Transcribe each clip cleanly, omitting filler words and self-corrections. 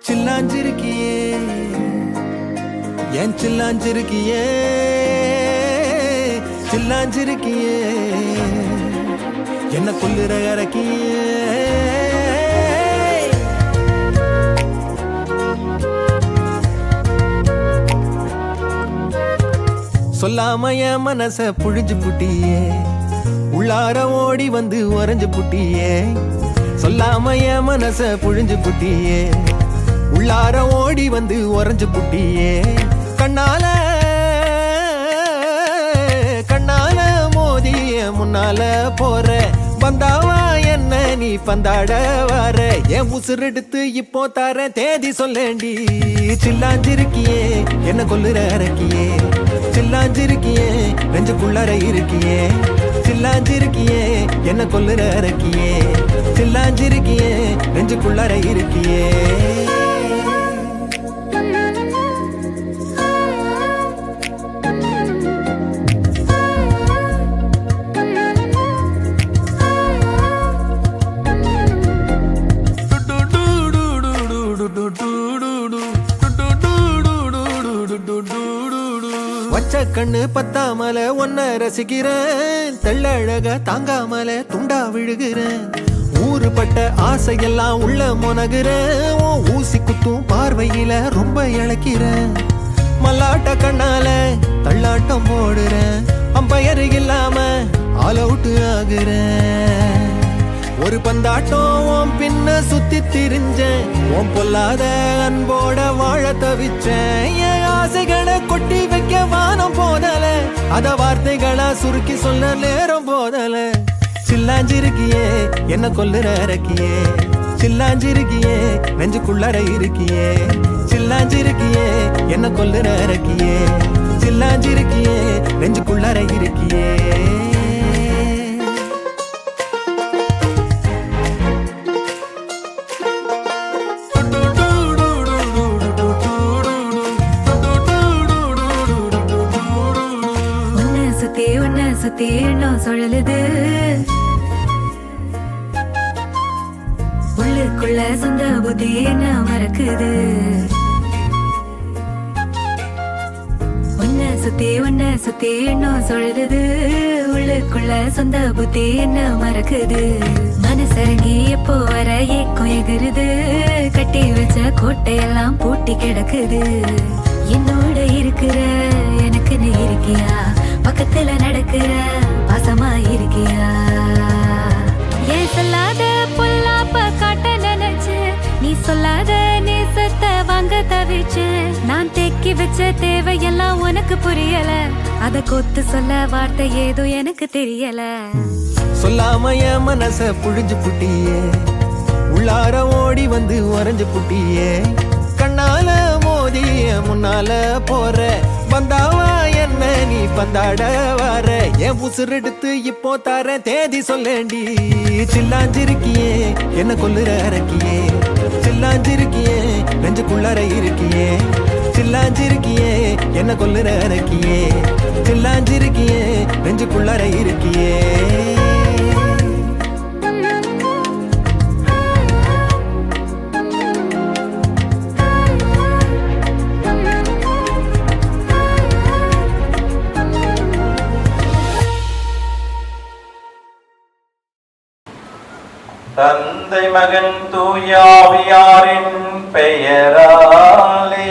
சில்லாஞ்சிருக்கியே என் சில்லாஞ்சிருக்கியே சில்லாஞ்சிருக்கியே என்ன கொல்லுற இறக்கியே சொல்லாம என் மனச புழிஞ்சு புட்டியே உள்ளார ஓடி வந்து உறைஞ்சு புட்டியே சொல்லாம என் மனச புழிஞ்சு புட்டியே உள்ளார ஓடி வந்து உறைஞ்சு புட்டியே கண்ணால கண்ணால மோதிய முன்னால போற வந்தாவா என்ன நீ பந்தாட வர என் உசுரெடுத்து இப்போ தர தேதி சொல்லேண்டி சில்லாஞ்சிருக்கியே என்ன கொல்லுற இறக்கியே சில்லாஞ்சிருக்கியே நெஞ்சுக்குள்ளார இருக்கியே சில்லாஞ்சிருக்கியே என்ன கொல்லுற இறக்கியே சில்லாஞ்சிருக்கியே நெஞ்சுக்குள்ளார இருக்கியே வச்ச கண்ணு பத்தாமல ஒன்ன ரசிக்கிறேன் தெள்ளழக தாங்காமல துண்டா விழுகிறேன் ஊறுபட்ட ஆசையெல்லாம் உள்ள முனகுறேன் ஊசி குத்தும் பார்வையில ரொம்ப இழக்கிறேன் மல்லாட்ட கண்ணால தள்ளாட்டம் போடுறேன் அம்பயர் இல்லாம ஆல் அவுட் ஆகுறேன் ஒரு பந்தாட்டம் பின்ன சுத்தி திரிஞ்சேன் உன் பொல்லாத அன்போட வாழ தவிச்சேன் என் ஆசைகளை கொட்டி வைக்க வானம் போதல அத வார்த்தைகளா சுருக்கி சொல்ல நேரம் போதல சில்லாஞ்சிருக்கியே என்ன கொல்லுற இறக்கியே சில்லாஞ்சிருக்கியே நெஞ்சுக்குள்ளார இருக்கியே சில்லாஞ்சிருக்கியே என்ன கொல்லுற இறக்கியே சில்லாஞ்சிருக்கியே நெஞ்சுக்குள்ளார இருக்கியே சுத்தி எண்ணம் சுழலுது உள்ளுக்குள்ள சொந்த புத்தி என்ன மறக்குது உன்ன சுத்தி எண்ணம் சுழலுது உள்ளுக்குள்ள சொந்த புத்தி என்ன மறக்குது மனசரங்கி எப்போ வர ஏக்கம் எகிருது கட்டி வச்ச கோட்டையெல்லாம் பூட்டி கிடக்குது என்னோட இருக்கிற எனக்குன்னு இருக்கியா பக்கத்துல நடக்கிற பாசமா இருக்கியா ஏன் சொல்லாத பொல்லாப்ப காட்ட நினைச்சு நீ சொல்லாத நேசத்தை வாங்க தவிச்சு நான் தேக்கி வச்ச தேவையெல்லாம் உனக்கு புரியல அத கொத்து சொல்ல வார்த்தை ஏதோ எனக்கு தெரியல சொல்லாம என் மனச புழிஞ்சு புட்டியே உள்ளார ஓடி வந்து உறைஞ்சு புட்டியே கண்ணால மோதிய முன்னால போற வந்தாவா என்ன நீ பந்தாட வர என் உசுரெடுத்து இப்போ தர தேதி சொல்லேண்டி சில்லாஞ்சிருக்கியே என்ன கொல்லுற இறக்கியே சில்லாஞ்சிருக்கியே நெஞ்சுக்குள்ளார இருக்கியே சில்லாஞ்சிருக்கியே என்ன கொல்லுற இறக்கியே சில்லாஞ்சிருக்கியே நெஞ்சுக்குள்ளார இருக்கியே தந்தை மகன் தூயாவியாரின் பெயராலே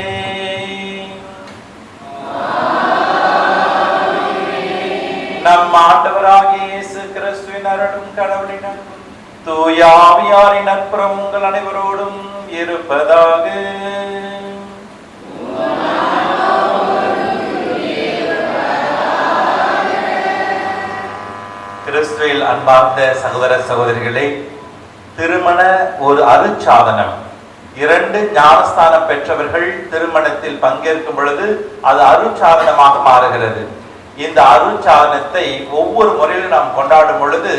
நம் ஆண்டவராகிய இயேசு கிறிஸ்துவின் அருளும் கடவுளின் அன்பும் தூயாவியாரின் நட்புறம் உங்கள் அனைவரோடும் இருப்பதாக. கிறிஸ்துவில் அன்பார்ந்த சகோதர சகோதரிகளே, திருமண ஒரு அருட்சாதனம். 2 ஞானஸ்தானம் பெற்றவர்கள் திருமணத்தில் பங்கேற்கும் பொழுது அது அருட்சாதனமாக மாறுகிறது. இந்த அருட்சாதனத்தை ஒவ்வொரு முறையிலும் நாம் கொண்டாடும் பொழுது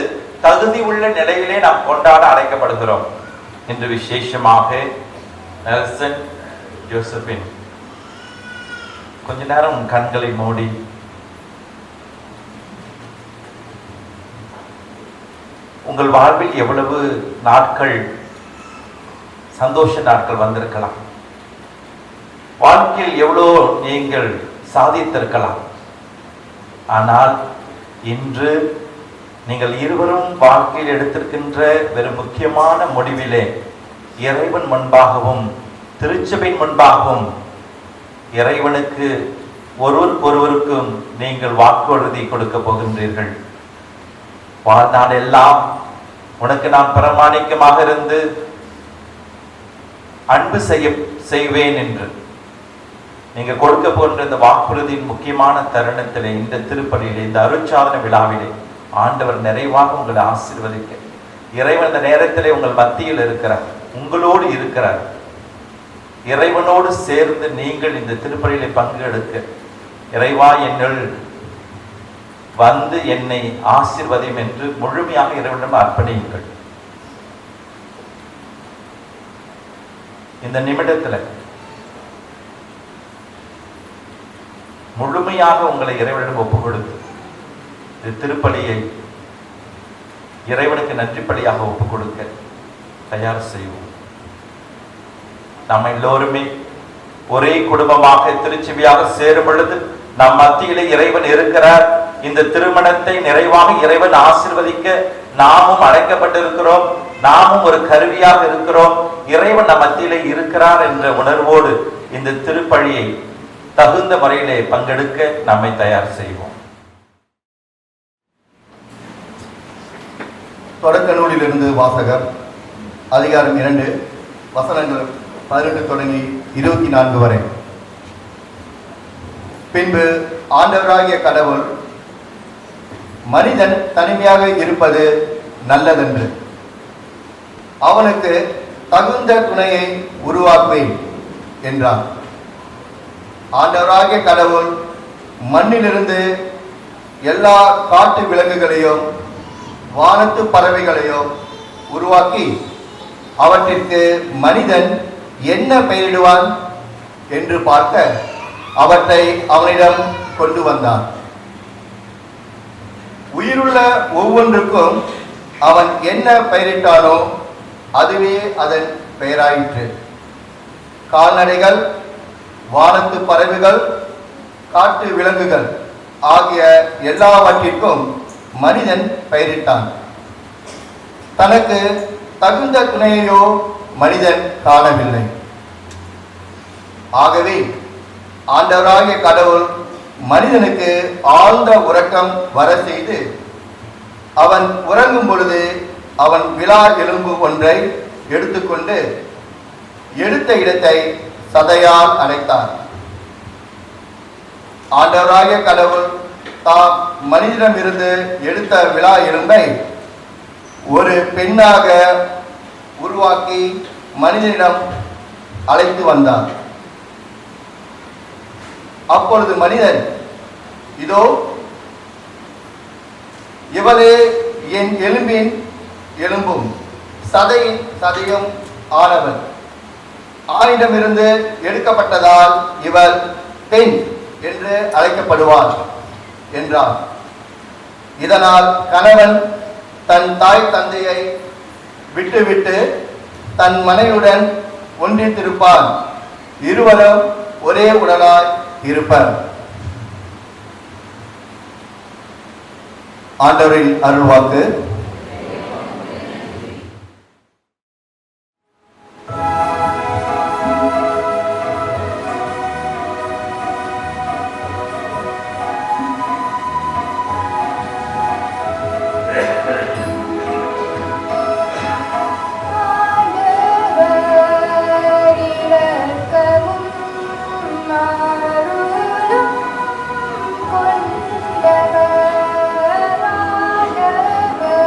தகுதி உள்ள நிலையிலே நாம் கொண்டாட அழைக்கப்படுகிறோம். இன்று விசேஷமாக நெல்சன் ஜோசபின் கொஞ்ச நேரம் கண்களை மூடி உங்கள் வாழ்வில் எவ்வளவு நாட்கள் சந்தோஷ நாட்கள் வந்திருக்கலாம். வாழ்க்கையில் எவ்வளோ நீங்கள் சாதித்திருக்கலாம். ஆனால் இன்று நீங்கள் இருவரும் வாழ்க்கையில் எடுத்திருக்கின்ற வெறும் முக்கியமான முடிவிலே இறைவன் முன்பாகவும் திருச்சபையின் முன்பாகவும் இறைவனுக்கு ஒருவருக்கும் நீங்கள் வாக்குறுதி கொடுக்க போகின்றீர்கள். வாழ்நாள் எல்லாம் உனக்கு நான் பிரமாணிக்கமாக இருந்து அன்பு செய்வேன் என்று நீங்க கொடுக்க போன்ற இந்த வாக்குறுதியின் முக்கியமான தருணத்திலே, இந்த திருப்பலியிலே, இந்த அருட்சாதன விழாவிலே ஆண்டவர் நிறைவாக உங்களை ஆசீர்வதிக்க இறைவன் இந்த நேரத்திலே உங்கள் மத்தியில் இருக்கிறார், உங்களோடு இருக்கிறார். இறைவனோடு சேர்ந்து நீங்கள் இந்த திருப்பலியிலே பங்கெடுக்க, இறைவா என்னுள் வந்து என்னை ஆசீர்வதியும் என்று முழுமையாக இறைவனிடம் அர்ப்பணியுங்கள். இந்த நிமிடத்தில் முழுமையாக உங்களை இறைவனிடம் ஒப்புக் கொடுத்து இந்த திருப்பலியை இறைவனுக்கு நன்றிப்பலியாக ஒப்புக் கொடுக்க தயார் செய்வோம். நாம் எல்லோருமே ஒரே குடும்பமாக திருச்சபையாக சேரும் பொழுது நம் மத்தியிலே இறைவன் இருக்கிறார். இந்த திருமணத்தை நிறைவாக இறைவன் ஆசீர்வதிக்க நாமும் அழைக்கப்பட்டிருக்கிறோம். நாமும் ஒரு கருவியாக இருக்கிறோம். இறைவன் நம் மத்தியிலே இருக்கிறார் என்ற உணர்வோடு இந்த திருப்பலியை தகுந்த முறையிலே பங்கெடுக்க நம்மை தயார் செய்வோம். தொடக்க நூலிலிருந்து வாசகர். அதிகாரம் 2, வசனங்கள் 18 தொடங்கி 24 வரை. பின்பு ஆண்டவராகிய கடவுள், மனிதன் தனிமையாக இருப்பது நல்லதென்று அவனுக்கு தகுந்த துணையை உருவாக்குவேன் என்றான். ஆண்டவராகிய கடவுள் மண்ணிலிருந்து எல்லா காட்டு விலங்குகளையும் வானத்து பறவைகளையும் உருவாக்கி அவற்றிற்கு மனிதன் என்ன பெயரிடுவான் என்று பார்க்க அவற்றை அவனிடம் கொண்டு வந்தான். உயிருள்ள ஒவ்வொன்றுக்கும் அவன் என்ன பெயரிட்டானோ அதுவே அதன் பெயராயிற்று. கால்நடைகள், வானத்து பறவைகள், காட்டு விலங்குகள் ஆகிய எல்லாவற்றிற்கும் மனிதன் பெயரிட்டான். தனக்கு தகுந்த துணையையோ மனிதன் காணவில்லை. ஆகவே ஆண்டவராகிய கடவுள் மனிதனுக்கு ஆழ்ந்த உறக்கம் வர செய்து அவன் உறங்கும் பொழுது அவன் விலா எலும்பு ஒன்றை எடுத்துக்கொண்டு எடுத்த இடத்தை சதையால் அடைத்தான். ஆண்டவராகிய கடவுள் தாம் மனிதனிடமிருந்து எடுத்த விலா எலும்பை ஒரு பெண்ணாக உருவாக்கி மனிதனிடம் அழைத்து வந்தார். அப்பொழுது மனிதன், இதோ இவளே என் எலும்பின் எலும்பும் சதையின் சதையும் ஆனவள், ஆணிடமிருந்து எடுக்கப்பட்டதால் இவள் பெண் என்று அழைக்கப்படுவாள் என்றார். இதனால் கணவன் தன் தாய் தந்தையை விட்டுவிட்டு தன் மனைவியுடன் ஒன்றித்திருப்பான், இருவரும் ஒரே உடலாய் இருப்பர். ஆண்டவரின் அருள்வாக்கு. கொண்டவர்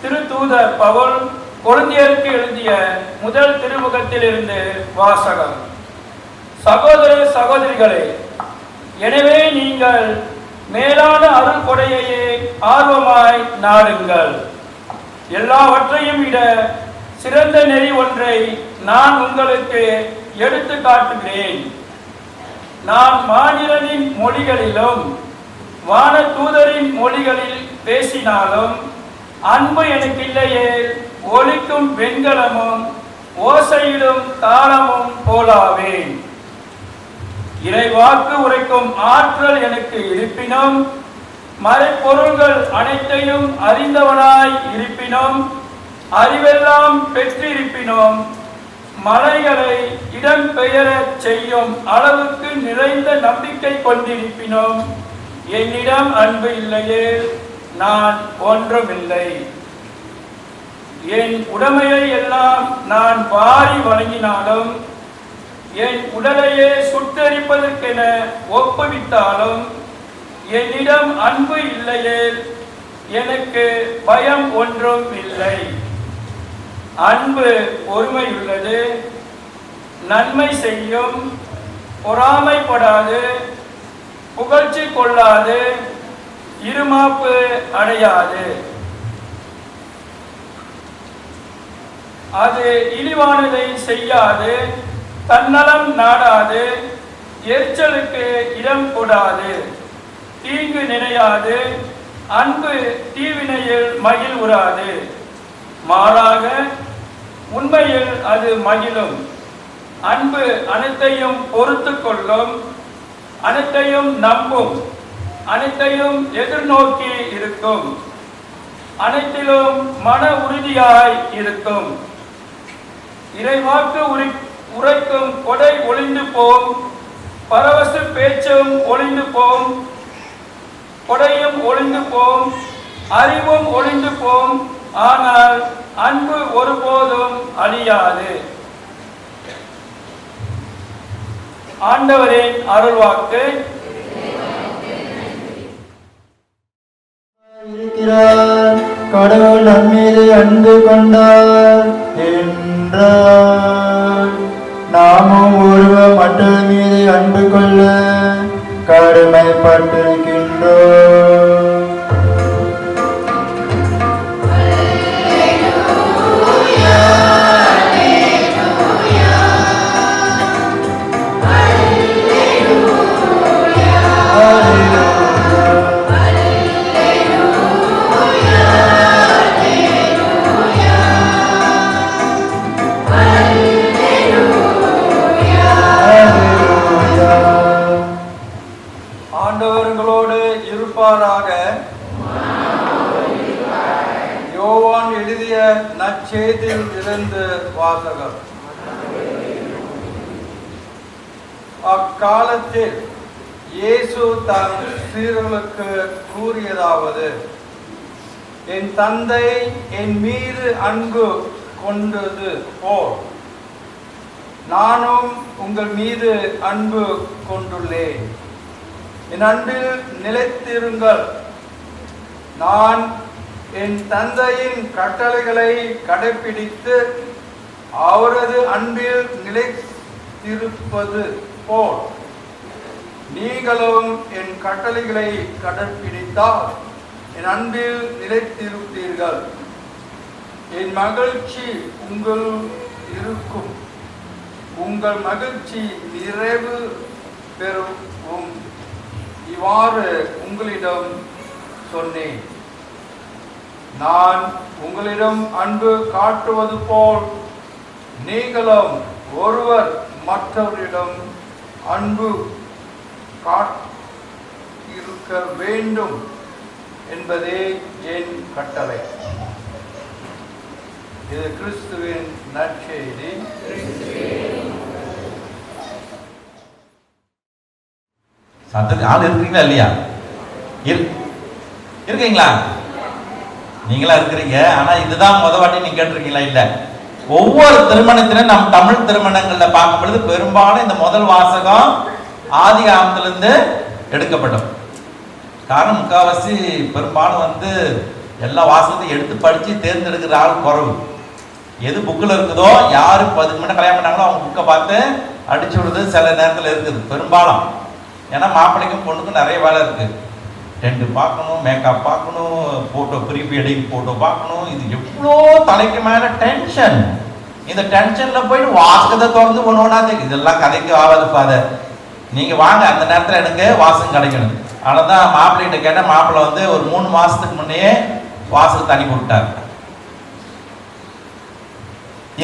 திருத்தூதர் பவுல் கொரிந்தியருக்கு எழுதிய முதல் திருமுகத்திலிருந்து வாசகம். சகோதர சகோதரிகளே, எனவே நீங்கள் மேலான அருள் கொடையையே ஆர்வமாய் நாடுங்கள். எல்லாவற்றையும் விட சிறந்த நெறி ஒன்றை நான் உங்களுக்கு எடுத்து காட்டுகிறேன். நான் மானிடனின் மொழிகளிலும் வான தூதரின் மொழிகளில் பேசினாலும் அன்பு எனக்கு இல்லையே ஒலிக்கும் வெண்கலமும் ஓசையிடும் தாளமும் போலாவேன். இறைவாக்கு உரைக்கும் ஆற்றல் எனக்கு இருப்பினும் மறைப்பொருள்கள் அனைத்தையும் அறிந்தவனாய் இருப்பினும் அறிவெல்லாம் பெற்றிருப்பினும் மலைகளை இடம்பெயரச் செய்யும் அளவுக்கு நிறைந்த நம்பிக்கை கொண்டிருப்பினும் என்னிடம் அன்பு இல்லையே நான் ஒன்றுமில்லை. என் உடைமையை எல்லாம் நான் வாரி வழங்கினாலும் என் உடலையே சுட்டெரிப்பதற்கென ஒப்புவித்தாலும் என்னிடம் அன்பு இல்லையே எனக்கு பயம் ஒன்றும் இல்லை. அன்பு பொறுமையுள்ளது, நன்மை செய்யும், பொறாமைப்படாது, புகழ்ச்சி கொள்ளாது, இருமாப்பு அடையாது. அது இழிவானதை செய்யாது, தன்னலம் நாடாது, எரிச்சலுக்கு இடம் கொடாது, தீங்கு நினையாது, அன்பு தீவினையில் மகிழ்வுறாது. மாறாக உண்மையில் அது மகிழும். அன்பு அனைத்தையும் பொறுத்து கொள்ளும், அனைத்தையும் நம்பும், அனைத்தையும் எதிர்நோக்கி இருக்கும், அனைத்திலும் மன உறுதியாய் இருக்கும். இறைவாக்கு உரைக்கும் கொடை ஒளிந்து போம், பரவச பேச்சும் ஒளிந்து போம், கொடையும் ஒளிந்து போம், அறிவும் ஒளிந்து போம், ஆனால் அன்பு ஒருபோதும் அழியாது. ஆண்டவரின் அருள்வாக்கு. கடவுள் நம்மீது அன்பு கொண்டார் என்றார். நாமும் ஒருவர் மற்றவர் மீது அன்பு கொள்ள கடமைப்பட்டிருக்கின்றோம். ஆண்டவர்களோடு இருப்பாராக. யோவான் எழுதிய நற்செய்தியில் இருந்து வாசகம். அக்காலத்தில் இயேசு தம் சீடர்களுக்கு கூறியதாவது: என் தந்தை என் மீது அன்பு கொண்டது போல் நானும் உங்கள் மீது அன்பு கொண்டுள்ளேன். என் அன்பில் நிலைத்திருங்கள். நான் என் தந்தையின் கட்டளைகளை கடைப்பிடித்து அவரது அன்பில் நிலைத்திருப்பது போல் நீங்களும் என் கட்டளைகளை கடைப்பிடித்தால் என் அன்பில் நிலைத்திருப்பீர்கள். என் மகிழ்ச்சி உங்கள் இருக்கும், உங்கள் மகிழ்ச்சி நிறைவு பெறும். இவ்வாறு உங்களிடம் சொன்னேன். நான் உங்களிடம் அன்பு காட்டுவது போல் நீங்களும் ஒருவர் மற்றவரிடம் அன்பு காட்டிருக்க வேண்டும் என்பதே என் கட்டளை. இது கிறிஸ்துவின் நற்செய்தி. ஆள் இருக்கிறீங்களா இல்லையா? இருக்கீங்களா? நீங்களா இருக்கிறீங்க. ஆனா இதுதான் முத வாட்டி நீங்க கேட்டிருக்கீங்களா? இல்ல. ஒவ்வொரு திருமணத்திலும் நம் தமிழ் திருமணங்கள்ல பார்க்கும் பொழுது பெரும்பாலும் இந்த முதல் வாசகம் ஆதி காலத்திலிருந்து எடுக்கப்பட்டோம். காரணம் முக்காவாசி பெரும்பாலும் எல்லா வாசகத்தையும் எடுத்து படிச்சு தேர்ந்தெடுக்கிற ஆள் குறவு. எது புக்கில் இருக்குதோ, யாரு அதுக்கு முன்ன கல்யாணம் பண்ணாங்களோ அவங்க புக்கை பார்த்து அடிச்சு விடுறது சில நேரத்தில் இருக்குது பெரும்பாலும். ஏன்னா மாப்பிள்ளைக்கும் பொண்ணுக்கும் நிறைய வேலை இருக்கு. டென்ட் பார்க்கணும், மேக்கப் பார்க்கணும், போட்டோ ப்ரீ வெட்டிங் போட்டோ பார்க்கணும். இது எவ்வளோ தலைக்கு மேலே டென்ஷன். இந்த டென்ஷன்ல போயிட்டு வாசகத்தை திறந்து ஒன்று ஒன்றா இதெல்லாம் கதைக்கு ஆகாது ஃபாதர். நீங்க வாங்க, அந்த நேரத்தில் எனக்கு வாசகம் கிடைக்கணும். ஆனால் தான் மாப்பிள்ளைகிட்ட கேட்டால் மாப்பிள்ளை வந்து ஒரு 3 மாசத்துக்கு முன்னையே வாசகத்தை அனுப்பி விட்டார்.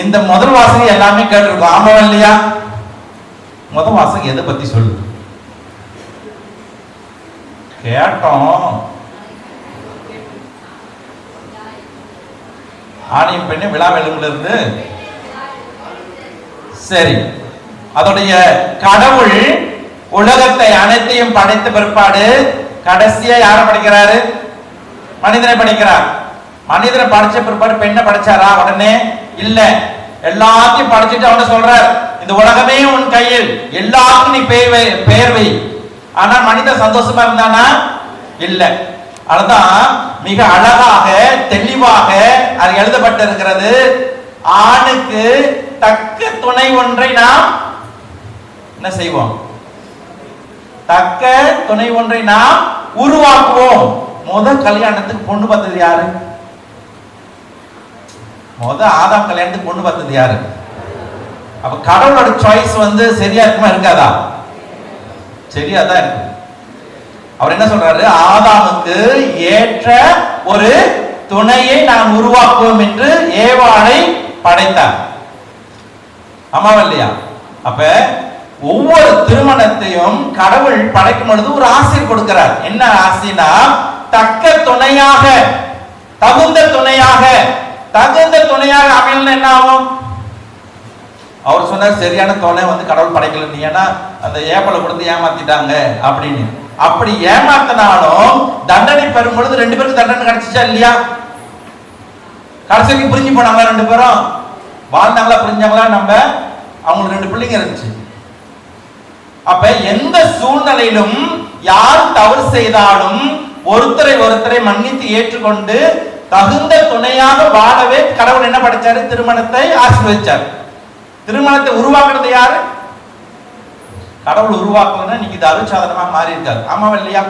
இந்த முதல் வாசகம் எல்லாமே கேட்டிருக்கோம், ஆமா இல்லையா? முதல் வாசகம் எதை பத்தி சொல்லு கேட்டோம். ஆணையும் பெண்ணு விழா வெளுங்குல இருந்து சரி. அதோடைய கடவுள் உலகத்தை அனைத்தையும் படைத்த பிற்பாடு கடைசியா யார படைக்கிறாரு? மனிதனை படைக்கிறார். மனிதனை படைச்ச பிற்பாடு பெண்ணை படைச்சாரா? உடனே இல்ல. எல்லாத்தையும் படைச்சிட்டு அவன் சொல்றார், இந்த உலகமே உன் கையில், எல்லாருக்கும் நீ பெயர் வை. ஆனா மனிதன் சந்தோஷமா இருந்தானா? இல்ல. அதுதான் மிக அழகாக தெளிவாக அது எழுதப்பட்டிருக்கிறது. ஆணுக்கு தக்க துணை ஒன்றை நாம் என்ன செய்வோம்? தக்க துணை ஒன்றை நாம் உருவாக்குவோம். முதல் கல்யாணத்துக்கு பொண்ணு பார்த்தது யாரு? ஆதாம் கல்யாணத்துக்கு பொண்ணு பார்த்தது யாரு? அப்ப கடவுளோட சாய்ஸ் வந்து சரியா இருக்குமா இருக்காதா? சரியா தான் இருக்கு. அவர் என்ன சொல்றாரு? ஆதாமுக்கு ஏற்ற ஒரு துணையை நாம் உருவாக்குவோம் என்று ஏவாளை படைத்தார். ஆமாவா இல்லையா? அப்ப ஒவ்வொரு திருமணத்தையும் கடவுள் படைக்கும் பொழுது ஒரு ஆசீர் கொடுக்கிறார். என்ன ஆசைனா, தக்க துணையாக, தகுந்த துணையாக. தகுந்த துணையாக அமையல என்ன ஆகும்? அவர் சொன்னார், சரியான துணை வந்து கடவுள் படைக்கல, நீ ஏன்னா அந்த ஏப்பலை கொடுத்து ஏமாத்திட்டாங்க அப்படின்னு. அப்படி ஏமாத்தினாலும் தண்டனை பெறும் பொழுது 2 பேருக்கு தண்டனை கிடைச்சிச்சா இல்லையா? கடைசிக்கு புரிஞ்சு போனாங்களா? 2 பேரும் வாழ்ந்தாங்களா? புரிஞ்சாங்களா? நம்ம அவங்களுக்கு 2 பிள்ளைங்க இருந்துச்சு. அப்ப எந்த சூழ்நிலையிலும் யார் தவறு செய்தாலும் ஒருத்தரை மன்னித்து ஏற்றுக்கொண்டு தகுந்த துணையாக வாழவே கடவுள் என்ன படைச்சாரு? திருமணத்தை ஆசீர்வதிச்சார். திருமணத்தை உருவாக்குறது யாரு? கடவுள் உருவாக்குறதுன்னா இன்னைக்கு இது அருட்சாதனமா மாறி இருக்காது. ஆமாவா இல்லையா?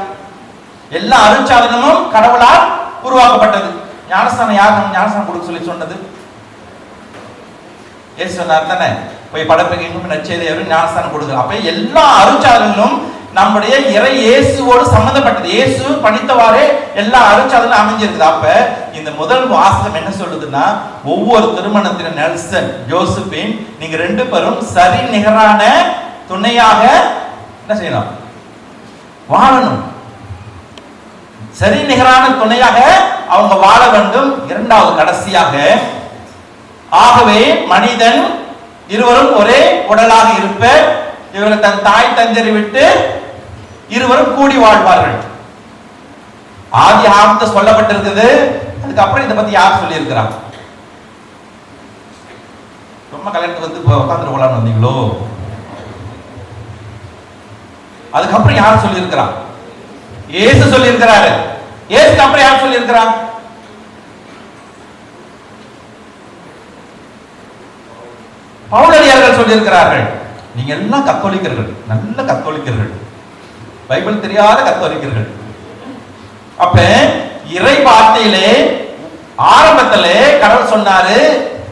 எல்லா அருட்சாதனமும் கடவுளால் உருவாக்கப்பட்டது. ஞானஸ்தானம் யார் நம்ம ஞானஸ்தானம் கொடுக்க சொல்லி சொன்னது? ஏசு சொன்னார் தானே, போய் படைப்புக்கு எங்கும் நற்செய்தி ஞானஸ்தானம் கொடுக்குற. அப்ப எல்லா அருட்சாதனங்களும் நம்முடைய இறை இயேசுவோடு சம்பந்தப்பட்டது. இயேசு பணித்தவாறே எல்லா அருட்சாதனும் அமைஞ்சிருக்குது. அப்ப இந்த முதல் வாசகம் என்ன சொல்லுதுன்னா, ஒவ்வொரு திருமணத்தின் நெல்சன் ஜோசபின் நீங்க 2 பேரும் சரி நிகரான துணையாக என்ன செய்யணும்? வாழணும். சரி நிகரான துணையாக அவங்க வாழ வேண்டும். இரண்டாவது கடைசியாக, ஆகவே மனிதன் இருவரும் ஒரே உடலாக இருப்பர், இவர்கள் தன் தாய் தந்தையை விட்டு இருவரும் கூடி வாழ்வார்கள். ஆதி ஆகமத்தில் சொல்லப்பட்டிருக்குது. அதுக்கப்புறம் இதை பத்தி யார் சொல்லி இருக்கிறாங்க? ரொம்ப கல்யாணத்துக்கு வந்து உட்காந்துட்டு போலான்னு வந்தீங்களோ? அதுக்கப்புறம் யார் சொல்லி இருக்கிறான்? இயேசு சொல்லி இருக்கிறாரு. இயேசுக்கு அப்புறம் யார் சொல்லி இருக்கிறான்? பவுலடியார்கள் சொல்லி இருக்கிறார்கள். நீங்க எல்லாம் கத்தோலிக்கர்கள், நல்ல கத்தோலிக்கர்கள், பைபிள் தெரியாத கத்தோலிக்கர்கள். அப்ப இறை வார்த்தையிலே ஆரம்பத்திலே கடவுள் சொன்னாரு,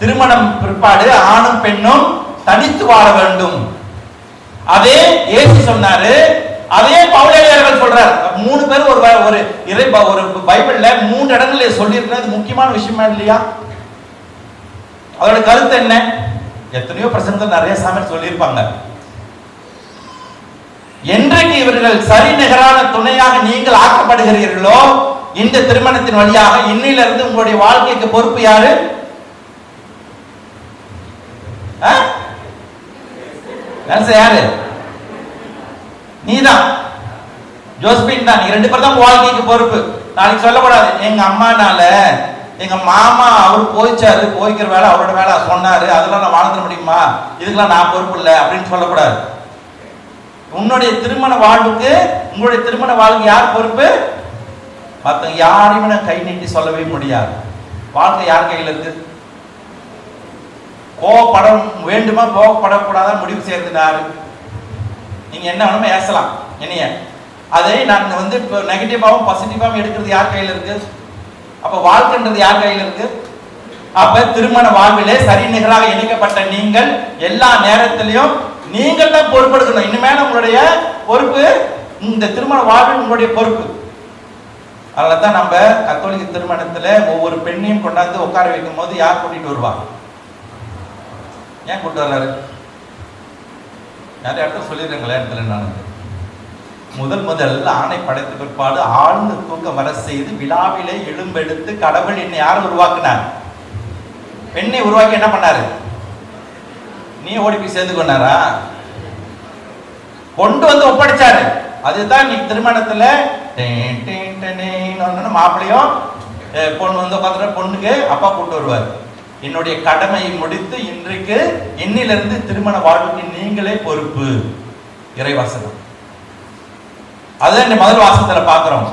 திருமணம் பிற்பாடு ஆணும் பெண்ணும் தனித்து வாழ வேண்டும். அதே இயேசு சொன்னாரு, அதே பவுலடியார்கள் சொல்றார். 3 பேர் ஒரு இறை ஒரு பைபிள்ல 3 இடங்கள்ல சொல்லி இருக்கிறது முக்கியமான விஷயமா இல்லையா? அதோட கருத்து என்ன? எத்தனையோ பிரசங்கங்கள் நிறைய சாமியார் சொல்லியிருப்பாங்க. என்றைக்கு இவர்கள் சரி நிகரான துணையாக நீங்கள் ஆக்கப்படுகிறீர்களோ, இந்த திருமணத்தின் வழியாக இன்னிலிருந்து உங்களுடைய வாழ்க்கைக்கு பொறுப்பு யாரு? யாரு? நீதான், ஜோஸ்பின் தான். நீங்க 2 பேர் தான் வாழ்க்கைக்கு பொறுப்பு. நாளைக்கு சொல்லக்கூடாது, எங்க அம்மானால எங்க மாமா அவர் போயிச்சாரு, போய்க்கிற வேலை அவரோட வேலை சொன்னாரு, அதெல்லாம் நான் வாழ்ந்துட முடியுமா, இதுக்கெல்லாம் நான் பொறுப்பு இல்லை அப்படின்னு சொல்லக்கூடாது. உன்னுடைய திருமண வாழ்வுக்கு, உங்களுடைய திருமண வாழ்வுக்கு யார் பொறுப்பு? மற்றவங்க யாரையும் நான் கை நீட்டி சொல்லவே முடியாது. வாழ்க்கை யார் கையில் இருக்கு? கோவப்பட வேண்டுமா கோவப்படக்கூடாதான் முடிவு செய்யறது யாரு? நீங்க என்ன வேணுமோ ஏசலாம் என்னைய, அதை நான் வந்து இப்போ நெகட்டிவாகவும் பாசிட்டிவாகவும் எடுக்கிறது யார் கையில் இருக்கு? அப்ப வாழ்க்கைன்றது யார் கையில் இருக்கு? அப்ப திருமண வாழ்விலே சரி நிகராக இணைக்கப்பட்ட நீங்கள் எல்லா நேரத்திலையும் நீங்கள் தான் பொறுப்பெடுக்கணும். இனிமேல் உங்களுடைய பொறுப்பு இந்த திருமண வாழ்வில் உங்களுடைய பொறுப்பு. அதனால தான் நம்ம கத்தோலிக்க திருமணத்துல ஒவ்வொரு பெண்ணையும் கொண்டாந்து உட்கார வைக்கும் போது யார் கூட்டிட்டு வருவாங்க? ஏன் கூட்டு வர்றாரு? நிறைய இடத்துல சொல்லிடுறேங்களே இடத்துல நான் முதல் ஆணை படைத்த பிற்பாடு ஆழ்ந்து தூங்க வர செய்து விழாவிலே எலும்பெடுத்து கடவுள் என்னை யார் உருவாக்குனார்? பெண்ணை உருவாக்கி என்ன பண்ணாரு? நீ ஓடி போய் சேர்ந்து கொண்டாரா? கொண்டு வந்து ஒப்படைச்சாரு. அதுதான் நீ திருமணத்துல மாப்பிள்ளையும் பொண்ணு வந்து உட்காந்துற பொண்ணுக்கு அப்பா கூட்டு வருவார். என்னுடைய கடமையை முடித்து இன்றைக்கு என்னிலிருந்து திருமண வாழ்வுக்கு நீங்களே பொறுப்பு. இறைவாசகம் அதுதான் இந்த முதல் வாசகத்துல பாக்குறோம்.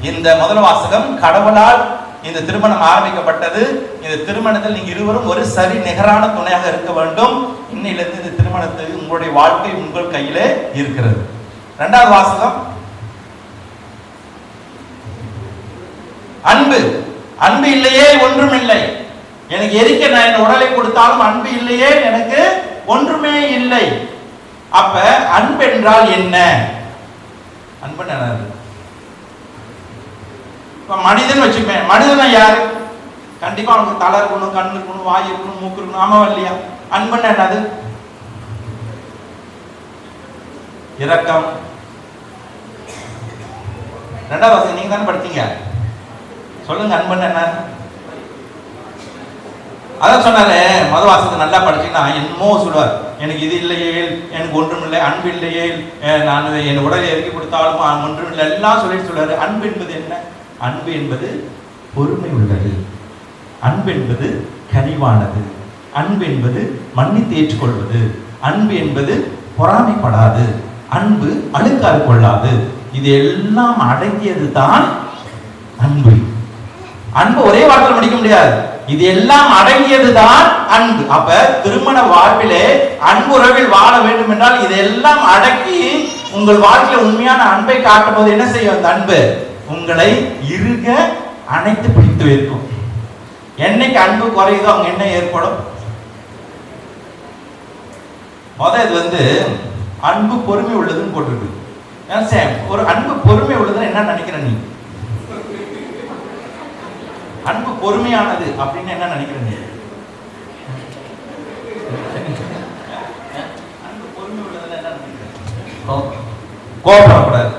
இந்த முதல் வாசகம் கடவுளால் இந்த திருமணம் ஆரம்பிக்கப்பட்டது. இந்த திருமணத்தில் நீங்க இருவரும் ஒரு சரி நிகரான துணையாக இருக்க வேண்டும். இன்னிலிருந்து இந்த திருமணத்துக்கு உங்களுடைய வாழ்க்கை உங்கள் கையிலே இருக்கிறது. இரண்டாவது வாசகம் அன்பு. அன்பு இல்லையே ஒன்றும் இல்லை. எனக்கு எரிக்க நான் என் உடலை கொடுத்தாலும் அன்பு இல்லையே எனக்கு ஒன்றுமே இல்லை. அப்ப அன்பு என்றால் என்ன? அன்பு என்னது? மனிதன் வச்சுப்பேன். மனிதன் யாரு? கண்டிப்பா அவனுக்கு தலை இருக்கணும், கண் இருக்கணும், வாய் இருக்கணும், மூக்கு இருக்கணும். ஆமாவா இல்லையா? அன்புன்னு என்னது? இரக்கம். ரெண்டாவது வாசகம் நீங்க தானே படிச்சீங்க, சொல்லுங்க அன்புன்னு என்ன? அதான் சொன்னாரு முதல் வாசகத்தை நல்லா படிச்சீங்கன்னா என்னமோ சொல்லுவார், எனக்கு இது இல்லையே, எனக்கு ஒன்றும் இல்லை, அன்பு இல்லையே, நான் என் உடலை இறக்கி கொடுத்தாலும் ஒன்றும் இல்லை, எல்லாம் சொல்லிட்டு சொல்றாரு. அன்பு என்பது என்ன? அன்பு என்பது பொறுமை உள்ளது. அன்பு என்பது கனிவானது. அன்பு என்பது மன்னித்து ஏற்றுக்கொள்வது. அன்பு என்பது பொறாமைப்படாது. அன்பு அழுக்காறு கொள்ளாது. இது எல்லாம் அடங்கியது தான் அன்பு. அன்பு ஒரே வார்த்தையில் முடிக்க முடியாது. இது எல்லாம் அடங்கியதுதான் அன்பு. அப்ப திருமண வாழ்விலே அன்புறவில் வாழ வேண்டும் என்றால் இதெல்லாம் அடக்கி உங்கள் வாழ்க்கையில உண்மையான அன்பை காட்டும் போது என்ன செய்யும்? அந்த அன்பு உங்களை இறுக அணைத்து பிடித்து வைக்கும். என்னைக்கு அன்பு குறையுதோ அவங்க என்ன ஏற்படும்? இது வந்து அன்பு பொறுமை உள்ளதுன்னு போட்டிருக்கு. ஒரு அன்பு பொறுமை உள்ளதுன்னு என்ன நினைக்கிற நீ? அன்பு பொறுமையானது அப்படின்னு என்ன நினைக்கிற நீ? அன்பு பொறுமை உள்ளதுன்னு என்ன நினைக்கிற? கோபப்படக்கூடாது.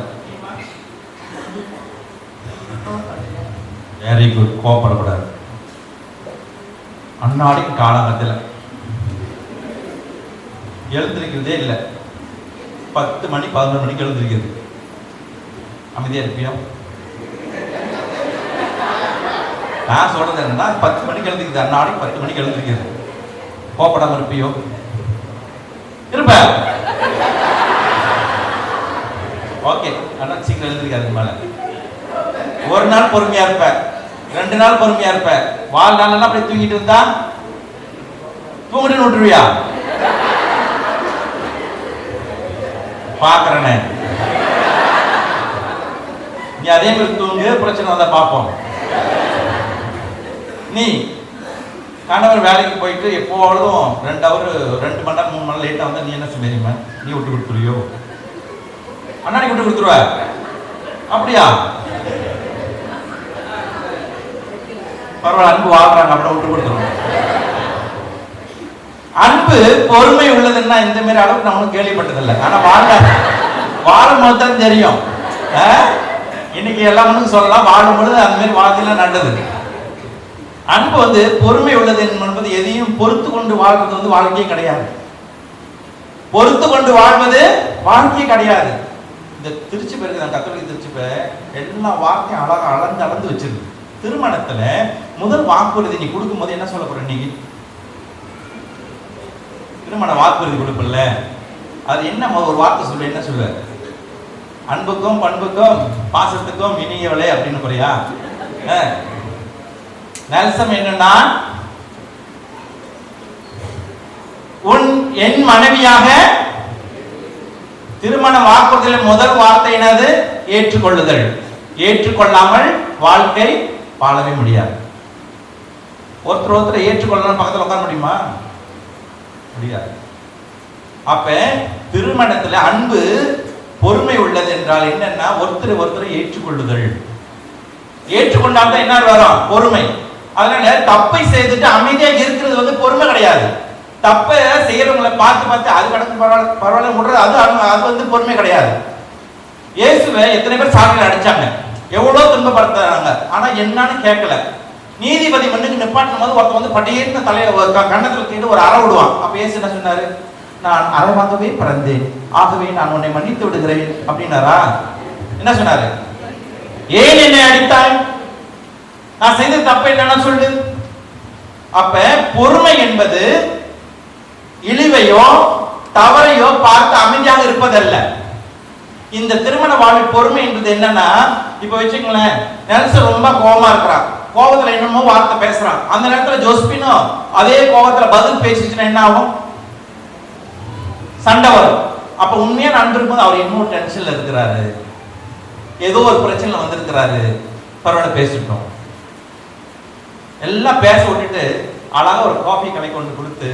Very good. கோபப்படக்கூடாது. அன்னாடிக்கு காலகட்டத்தில் எழுந்திருக்கிறதே இல்லை. 10 மணி 11 மணிக்கு எழுந்திருக்கிறது. அமைதியா இருப்பியா? நான் சொல்றது என்னன்னா 10 மணிக்கு எழுந்திருக்குது. அன்னாடிக்கு 10 மணிக்கு எழுந்திருக்கிறது. கோபப்படாம இருப்பியோ? இருப்ப. ஓகே. அண்ணா சீக்கிரம் எழுந்திருக்காது. மேல ஒரு நாள் பொறுமையா இருப்ப, 2 நாள் பொறுமையா இருப்ப, வாழ்நாள் அப்படி தூங்கிட்டு இருந்தா தூங்கிட்டு விட்டுருவியா? பாக்குறேன்னு நீ அதே மாதிரி தூங்கு, பிரச்சனை வந்தா பார்ப்போம். நீ கணவர் வேலைக்கு போயிட்டு எப்பொழுதும் 2 ஹவர் 2 மணி நேரம் 3 மணி நேரம் லேட்டா வந்தா நீ என்ன சொல்லுவீங்க? நீ விட்டு கொடுத்துருவியோ? அண்ணா நீ விட்டு கொடுத்துருவ? அப்படியா? பரவாயில்ல, அன்பு வாழ்றாங்க அப்படின்னா விட்டு கொடுத்துருவோம். அன்பு பொறுமை உள்ளதுன்னா இந்த மாதிரி அளவுக்கு நம்மளும் கேள்விப்பட்டதில்லை. ஆனா வாழும் போது தான் தெரியும். இன்னைக்கு எல்லாமே சொல்லலாம், வாழும் பொழுது அந்த மாதிரி வாழ்க்கையில நல்லது. அன்பு வந்து பொறுமை உள்ளது என்பது எதையும் பொறுத்து கொண்டு வாழ்வது வந்து வாழ்க்கையே கிடையாது. பொறுத்து கொண்டு வாழ்வது வாழ்க்கையே கிடையாது. இந்த திருச்சி பேருக்கு நான் கத்தோலிக்க திருச்சி எல்லா வார்த்தையும் அழகா அளந்து வச்சிருக்கு. திருமணத்துல முதல் வாக்குறுதி நீ கொடுக்கும் போது என்ன சொல்ல போற? நீ திருமண வாக்குறுதி கொடுப்பல, அது என்ன ஒரு வார்த்தை சொல்ல? என்ன சொல்ல? அன்புக்கும் பண்புக்கும் பாசத்துக்கும் இனியவளே அப்படின்னு குறையா? நெல்சன் என்னன்னா, என் மனைவியாக திருமண வாக்குறுதியில் முதல் வார்த்தை என்னது? ஏற்றுக்கொள்ளுதல். ஏற்றுக்கொள்ளாமல் வாழ்க்கை வாழவே முடியாது. ஒருத்தர் ஏற்றுக்கொள்ளணும் பக்கத்தில் உட்கார முடியுமா? முடியாது. அப்ப திருமணத்துல அன்பு பொறுமை உள்ளது என்றால் என்னன்னா, ஒருத்தர் ஏற்றுக்கொள்ளுதல். ஏற்றுக்கொண்டால்தான் என்ன வரும்? பொறுமை. அதனால தப்பை செய்துட்டு அமைதியா இருக்கிறது பொறுமை கிடையாது. தப்பை செய்யறவங்களை பார்த்து அது கடந்து பரவாயில்ல முடுறது அது பொறுமை கிடையாது. இயேசுவை எத்தனை பேர் சாலையில் அடிச்சாங்க, எவ்வளவு துன்பப்படுத்துறாங்க, ஆனா என்னன்னு கேட்கல. நீதிபதி மண்ணுக்கு நிப்பாட்டும் போது ஒருத்த பட்டியர்னு தலையில கண்ணத்துல தீட்டு ஒரு அறை விடுவான். அப்ப இயேசு என்ன சொன்னாரு? நான் அறவாகவே பிறந்தேன், ஆகவே நான் உன்னை மன்னித்து விடுகிறேன் அப்படின்னாரா? என்ன சொன்னாரு? ஏன் என்னை அடித்தாய்? நான் செய்த தப்பு என்னன்னா சொல்லு. அப்ப பொறுமை என்பது இழிவையோ தவறையோ பார்த்து அமைதியாக இருப்பதல்ல. இந்த திருமண வாழ்வில் பொறுமை என்பது என்னன்னா, இப்ப வச்சுங்களேன், நெல்சன் ரொம்ப கோபமா இருக்கிறான், கோபத்துல என்னமோ வார்த்தை பேசுறான். அந்த நேரத்துல ஜோஸ்பினும் அதே கோபத்துல பதில் பேசிச்சுன்னா என்ன ஆகும்? சண்டை வரும். அப்ப உண்மையா நண்பர் இருக்கும்போது அவர் இன்னும் டென்ஷன்ல இருக்கிறாரு, ஏதோ ஒரு பிரச்சனைல வந்திருக்கிறாரு, பரவாயில்ல பேசிட்டோம், எல்லாம் பேச விட்டுட்டு அழகா ஒரு காஃபி கடை கொண்டு கொடுத்து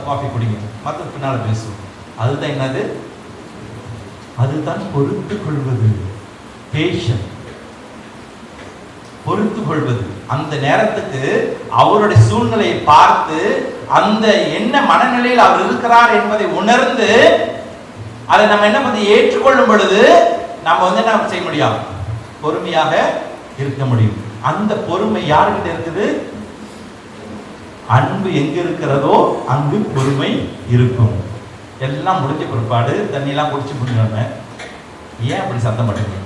காஃபி குடிங்க, மற்ற பின்னால பேசுவோம். அதுதான் என்னது? அதுதான் பொறுத்து கொள்வது. பேஷன், பொறுத்து கொள்வது. அந்த நேரத்துக்கு அவருடைய சூழ்நிலையை பார்த்து அந்த என்ன மனநிலையில் அவர் இருக்கிறார் என்பதை உணர்ந்து அதை நம்ம என்ன பண்ணி ஏற்றுக்கொள்ளும் பொழுது நம்ம என்ன செய்ய முடியும்? பொறுமையாக இருக்க முடியும். அந்த பொறுமை யாருக்கிட்ட இருக்குது? அன்பு எங்க இருக்கிறதோ அங்கு பொறுமை இருக்கும். எல்லாம் முடிஞ்ச பிற்பாடு தண்ணியெல்லாம் குடிச்சு முடிஞ்சோன்னு ஏன் அப்படி சத்தம் பண்ணுங்க,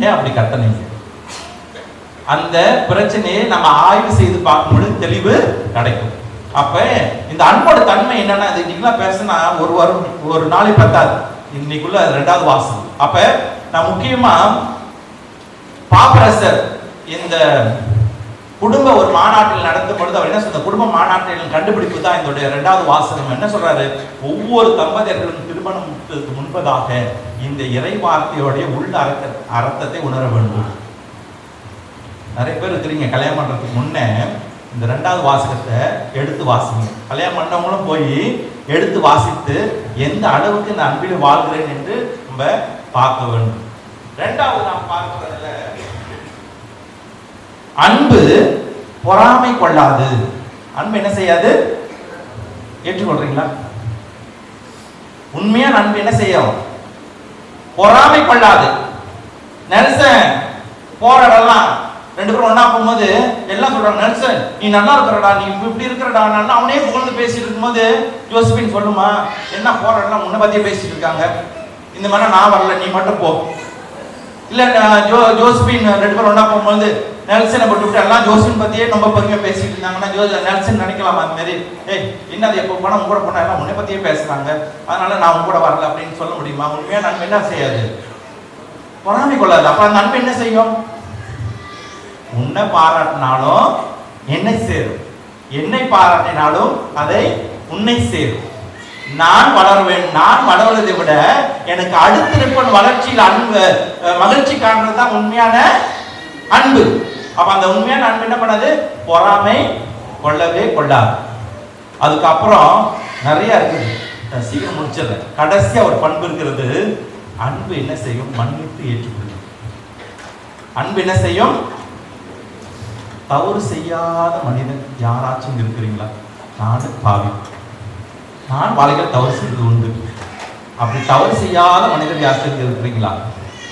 ஏன் அப்படி கத்தனீங்க? அந்த பிரச்சனையை நம்ம ஆய்வு செய்து பார்க்கும்போது தெளிவு கிடைக்கும். அப்ப இந்த அன்போட தன்மை என்னன்னா, இன்னைக்குலாம் பேசினா ஒரு நாளை பத்தாது. இன்னைக்குள்ள 2வது வாசம். அப்ப நான் முக்கியமா பாப்பரசர் இந்த குடும்ப ஒரு மாநாட்டில் நடத்தும் பொழுது அவர் என்ன சொல்ற, குடும்ப மாநாட்டில் கண்டுபிடிப்பு தான் இதோடைய 2வது வாசகம். என்ன சொல்றாரு? ஒவ்வொரு தம்பதியர்களும் திருமணத்துக்கு முன்பதாக இந்த இறை வார்த்தையோடைய உள்ள அர்த்தத்தை உணர வேண்டும். நிறைய பேர் இருக்கிறீங்க, கல்யாணம் பண்றதுக்கு முன்னே இந்த 2வது வாசகத்தை எடுத்து வாசிங்க. கல்யாணம் பண்ணவங்களும் போய் எடுத்து வாசித்து எந்த அளவுக்கு இந்த அன்பில் வாழ்கிறேன் என்று நம்ம பார்க்க வேண்டும். 2வது நாம் பார்க்கிறதுல அன்பு பொறாமை கொள்ளாது. அன்பு என்ன செய்யாது? ஏற்றுக்கொள்றீங்களா? உண்மையான அன்பு என்ன செய்யும்? பொறாமை கொள்ளாது. நெல்சன் போராடலாம் 2 பேரும் ஒன்னா போகும்போது எல்லாம் சொல்றாங்க, நெல்சன் நீ நல்லா இருக்கிறடா, நீ இப்படி இருக்கிறடா, அவனே புகழ்ந்து பேசிட்டு இருக்கும்போது ஜோஸ்பின் சொல்லுமா, என்ன போராடலாம் உன்னை பத்தியே பேசிட்டு இருக்காங்க, இந்த மாதிரி நான் வரல, நீ மட்டும் போ. இல்ல ஜோஸ்பின் 2 பேரும் ஒன்னா போகும்போது நெல்சனை போட்டு எல்லாம் ஜோஸ்பின் பத்தியே ரொம்ப பெருமையா பேசிட்டு இருந்தாங்கன்னா நெல்சன் நினைக்கலாமா அந்த மாதிரி, ஏய் என்ன அது எப்போ போனா உங்க கூட போனா எல்லாம் உன்னை பத்தியே பேசுறாங்க, அதனால நான் உங்க கூட வரல அப்படின்னு சொல்ல முடியுமா? உண்மையா நன்மை என்ன செய்யாது? பொறாமை கொள்ளாது. அப்ப அந்த நன்மை என்ன செய்யும்? உன்னை பாராட்டினாலும் என்னை சேரும், என்னை பாராட்டினாலும் அதை உன்னை சேரும். நான் வளருவேன், நான் வளர்வதை விட எனக்கு அடுத்திருப்பன் வளர்ச்சியில் அன்பு மகிழ்ச்சி காண்றது தான் உண்மையான அன்பு. அப்ப அந்த உண்மையான அன்பு என்ன பண்ணாது? பொறாமை கொள்ளவே கொள்ளாது. அதுக்கப்புறம் நிறைய இருக்குது, சீக்கிரம் முடிச்சிடுறேன். கடைசியா ஒரு பண்பு இருக்கிறது. அன்பு என்ன செய்யும்? மன்னித்து ஏற்றுக்கொள்ளும். அன்பு என்ன செய்யும்? தவறு செய்யாத மனிதன் யாராச்சும் இருக்கிறீங்களா? நானும் பாவி, நான் வாழ்க்கையில் தவறு செய்வது உண்டு. அப்படி தவறு செய்யாத மனிதர் யாராச்சும் இருக்கிறீங்களா?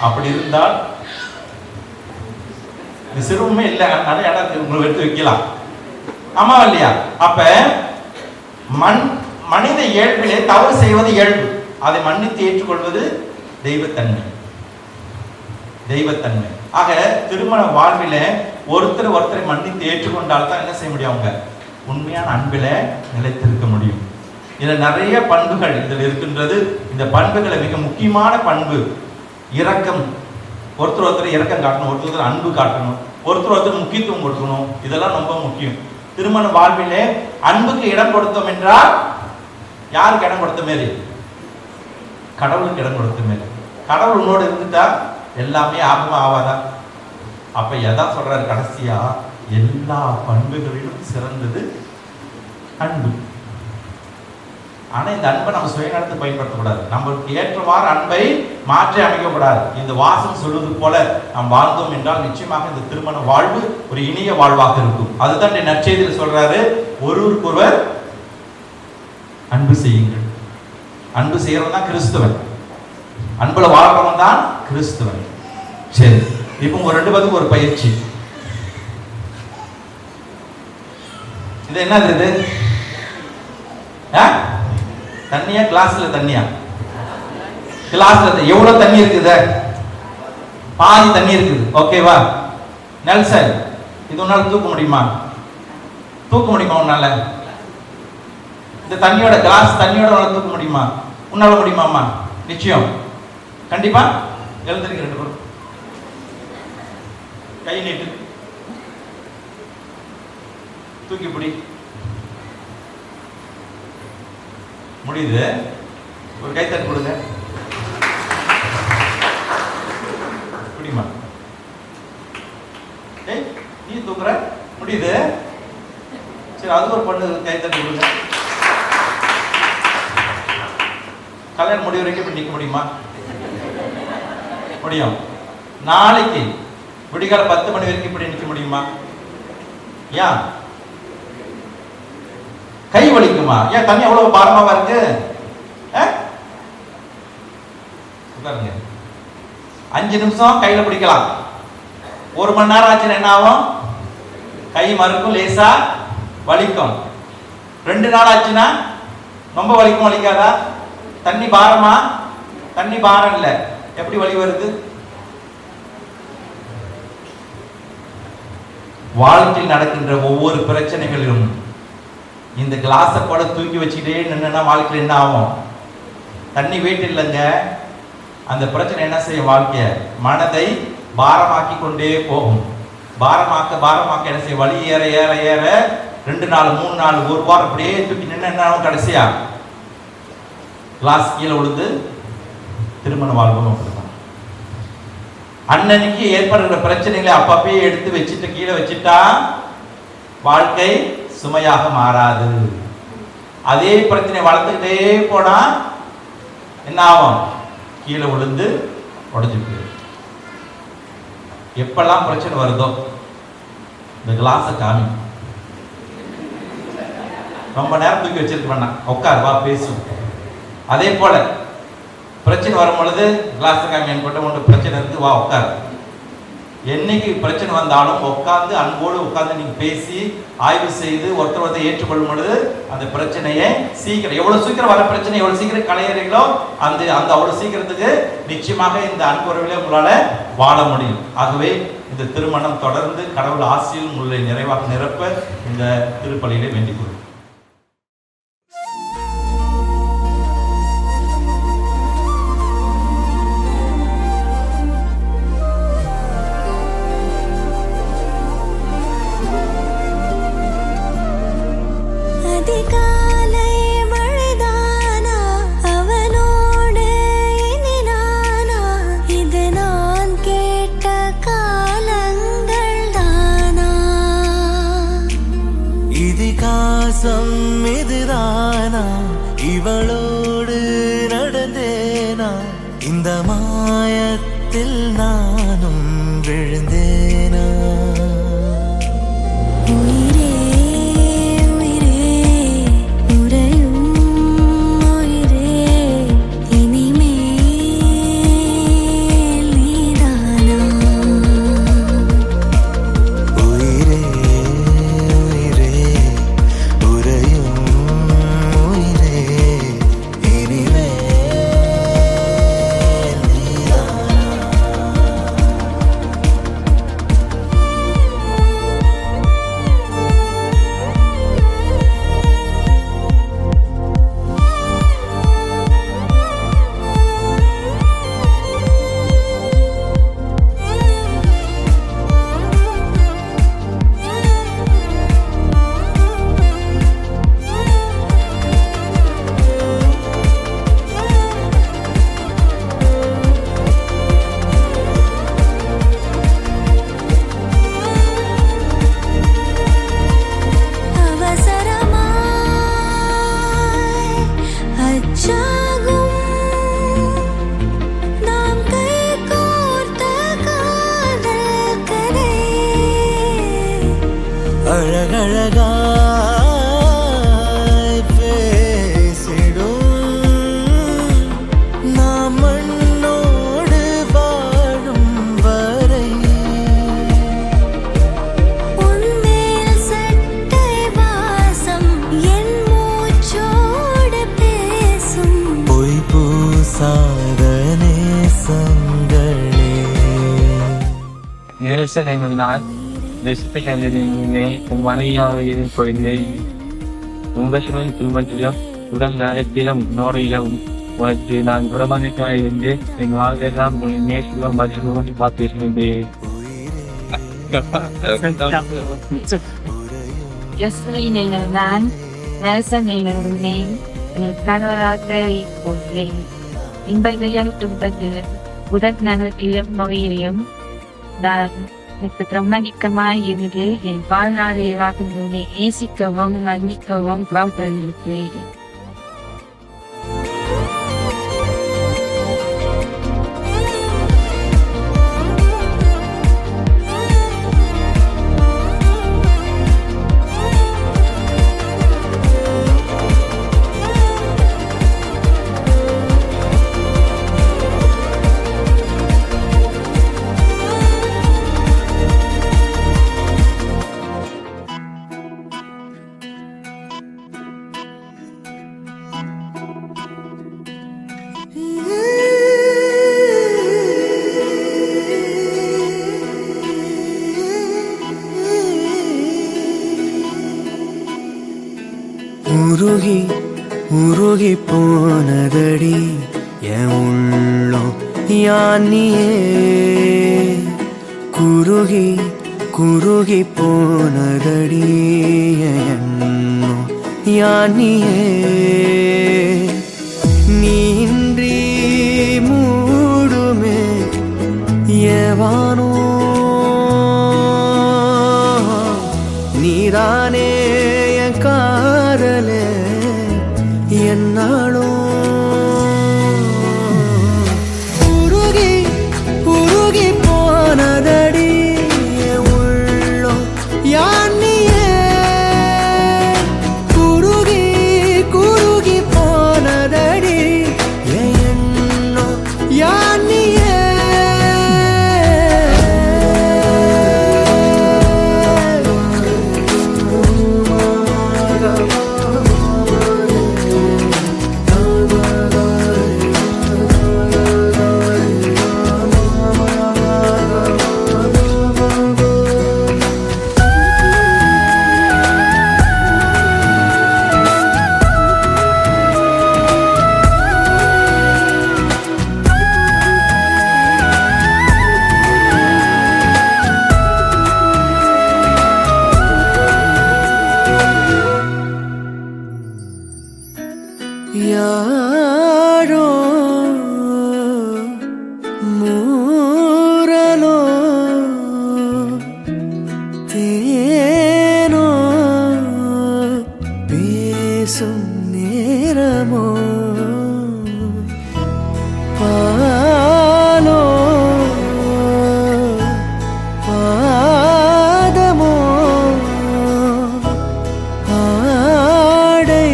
அப்படி இருந்தால் இது சிறுமே இல்லை, நிறைய இடம் உங்களை எடுத்து வைக்கலாம். ஆமா இல்லையா? அப்ப மனித இயல்பிலே தவறு செய்வது இயல்பு, அதை மன்னித்து ஏற்றுக்கொள்வது தெய்வத்தன்மை. தெய்வத்தன்மை. ஆக திருமண வாழ்வில ஒருத்தரை மன்னித்து ஏற்றுக்கொண்டால் தான் என்ன செய்ய முடியும்? அவங்க உண்மையான அன்பில நிலைத்திருக்க முடியும். இதுல நிறைய பண்புகள் இதில் இருக்கின்றது. இந்த பண்புகளை மிக முக்கியமான பண்பு இரக்கம், ஒருத்தர் இரக்கம் காட்டணும், ஒருத்தர் அன்பு காட்டணும், ஒருத்தர் முக்கியத்துவம் கொடுக்கணும். இதெல்லாம் ரொம்ப முக்கியம். திருமண வாழ்விலே அன்புக்கு இடம் கொடுத்தோம் என்றால் யாருக்கு இடம் கொடுத்த மாரி? கடவுளுக்கு இடம் கொடுத்த மாரி. கடவுள் உன்னோடு இருந்துட்டா எல்லாமே ஆகமா ஆவாதா? அப்ப எதான் சொல்றாரு கடைசியா? எல்லா பண்புகளிலும் சிறந்தது அன்பு. ஆனா இந்த அன்பை நம்ம சுயநலத்தை பயன்படுத்தக்கூடாது. நம்மளுக்கு ஏற்றவாறு அன்பை மாற்றி அமைக்கக்கூடாது. இந்த வாசம் சொல்வது போல நாம் வாழ்ந்தோம் என்றால் நிச்சயமாக இந்த திருமண வாழ்வு ஒரு இனிய வாழ்வாக இருக்கும். அதுதான் நற்செய்தியில் சொல்றாரு, ஒருவருக்கொருவர் அன்பு செய்யுங்கள். அன்பு செய்யறவன் தான் கிறிஸ்துவன், அன்புல வாழ்றவன் தான் கிறிஸ்துவன். சரி, இப்போ உங்க 2 பேருக்கு ஒரு பயிற்சி. இது என்னது? இது தண்ணியா கிளாஸ்ல தண்ணியா? கிளாஸ்ல எவ்வளவு தண்ணி இருக்குது? பாதி தண்ணி இருக்குது. ஓகேவா? நெல்சன், இது உன்னால தூக்க முடியுமா? தூக்க முடியுமா உன்னால? இந்த தண்ணியோட கிளாஸ் தண்ணியோட உன்னால தூக்க முடியுமா? உன்னால முடியுமாமா? நிச்சயம், கண்டிப்பா. எழுந்திருக்க 2 பேரும் கை நீட்டு, தூக்கி பிடி. முடியுது? ஒரு கைத்தட்டு கொடுங்க. முடியுமா? நீ தூக்குற? முடியுது? சரி, அது ஒரு பொண்ணு கைத்தட்டு கொடுங்க. கல்யாணம் முடிவு வரைக்கும் இப்படி நிற்க முடியுமா? முடியும். நாளைக்கு விடிகால 10 மணி வரைக்கும் இப்படி நிற்க முடியுமா? ஏன் கை வலிக்குமா? ஏன் தண்ணி அவ்வளவு பாரமாவா இருக்கு? உட்காருங்க. 5 நிமிஷம் கையில பிடிக்கலாம். 1 மணி நேரம் ஆச்சுன்னா என்ன ஆகும்? கை மறுக்கும், லேசா வலிக்கும். 2 நாள் ஆச்சுன்னா ரொம்ப வலிக்கும், வலிக்காதா? தண்ணி பாரமா? தண்ணி பாரம் இல்லை. எப்படி வலி வருது? வாழ்க்கையில் நடக்கின்ற ஒவ்வொரு பிரச்சனைகளிலும் இந்த கிளாஸை கூட தூக்கி வச்சுக்கிட்டே நின்னா வாழ்க்கையில் என்ன ஆகும்? தண்ணி வெயிட் இல்லைங்க. அந்த பிரச்சனை என்ன செய்யும்? வாழ்க்கைய மனதை பாரமாக்கி கொண்டே போகும். பாரமாக்க என்ன செய்யும்? வலி ஏற ஏற ஏற 2 நாள் 3 நாள் 1 வாரம் அப்படியே தூக்கி நின்று என்ன ஆகும்? கடைசியா கிளாஸ் கீழே விழுந்து திருமண வாழ்வும் அப்படிதான். அன்னன்னைக்கு ஏற்படுகிற பிரச்சனைகளை அப்பப்பே எடுத்து வச்சுட்டு கீழே வச்சுட்டா வாழ்க்கை சுமையாக மாறாது. அதே பிரச்சனை வளர்த்துக்கிட்டே போனா என்ன ஆகும்? கீழே விழுந்து உடஞ்சு போயிடும். எப்பெல்லாம் பிரச்சனை வருதோ இந்த கிளாஸை காமி. ரொம்ப நேரம் தூக்கி வச்சிருக்க வேண்டாம், உட்கார், வா பேசும். அதே போல பிரச்சனை வரும் பொழுது கிளாஸ் காமி போட்டு ஒன்று பிரச்சனை இருக்கு, வா உட்கார். என்னைக்கு பிரச்சனை வந்தாலும் உட்கார்ந்து அன்போடு உட்கார்ந்து நீங்க பேசி ஆய்வு செய்து ஒருத்தர் ஏற்றுக்கொள்ளும் பொழுது அந்த பிரச்சனையை சீக்கிரம், எவ்வளவு சீக்கிரம் வர பிரச்சனை எவ்வளவு சீக்கிரம் களையறீங்களோ அந்த அவ்வளவு சீக்கிரத்துக்கு நிச்சயமாக இந்த அன்புறவிலே உங்களால வாழ முடியும். ஆகவே இந்த திருமணம் தொடர்ந்து கடவுள் ஆசியில் உங்களை நிறைவாக நிரப்ப இந்த திருப்பலியிலே வேண்டிக் கொள்ளும். இதுதானா இவளோடு நடந்தேனா, இந்த மாயத்தில் நானும் விழுந்தேனா. உயிரே உயிரே உறையும் உயிரே இனிமேல் நீதானா. உயிரே உயிரே உறையும் உயிரே இனிமேல் நீதானா. நேசனால் நெஸ்பிலே மனையாவையின் கொள்கை உங்களுடன் குடும்பத்திலும் உடல் நலத்திலும் நோரிலும் உனக்கு நான் பிரமாணிக்காக இருந்து என் வாழ்வெல்லாம் நேசிலும் மதிப்பும் பார்த்திருந்தேன். நான் நேசனையுள்ளேன் கணவராக கொள்கிறேன். இன்பத்தையும் துன்பத்திலும் உடல் நலத்திலும் நோயிலும் நான் எனக்கு பிரமாணிக்கமாய் இருந்து என் வாழ்நாள் எல்லாத்திலே நேசிக்கவும் மன்னிக்கவும் வாழ்ந்திருக்கிறேன். உருகி உருகி போனதடி என் உள்ளம் யானியே குருகி குருகி போனதடி என் எண்ணம் யானியே நீன்றி மூடுமே ஏவானோ நீதானே என் காதலே என்னாலும் உருகி உருகி போனதடி என் உள்ளம் யானியே குருகி குருகி போனதடி என் எண்ணம் யானியே யாரோ மூரலோ தேனோ பேசும் நேரமோ பாலோ பாதமோ ஆடை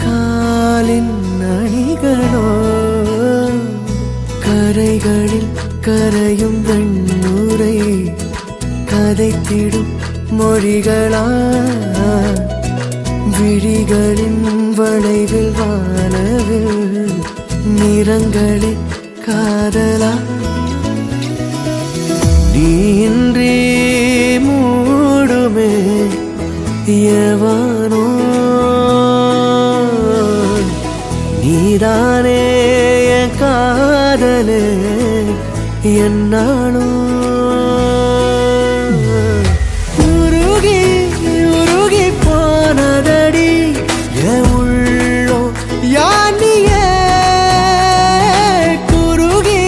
காலின் அணிகளோ கரைகளில் கரையும் வெண்ணுரை கதைத்திடும் மொழிகளா விழிகளின் வளைவில் வானவில் நிறங்களே காதலா நீன்றி மூடுமே எவனோ நீதானே என் காதலே என்னாலும் உருகி உருகி போனதடி என் உள்ளம் யானியே குருகி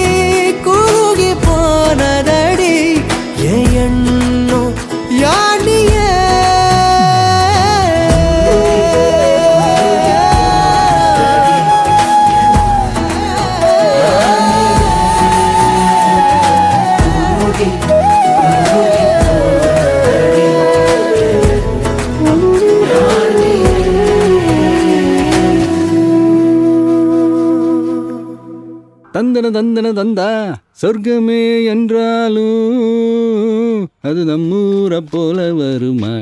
குருகி போனதடி என் எண்ணம் யானியே தந்தன தந்தன தந்தா சொர்க்கமே என்றாலும் அது நம்மூரை போல வருமா?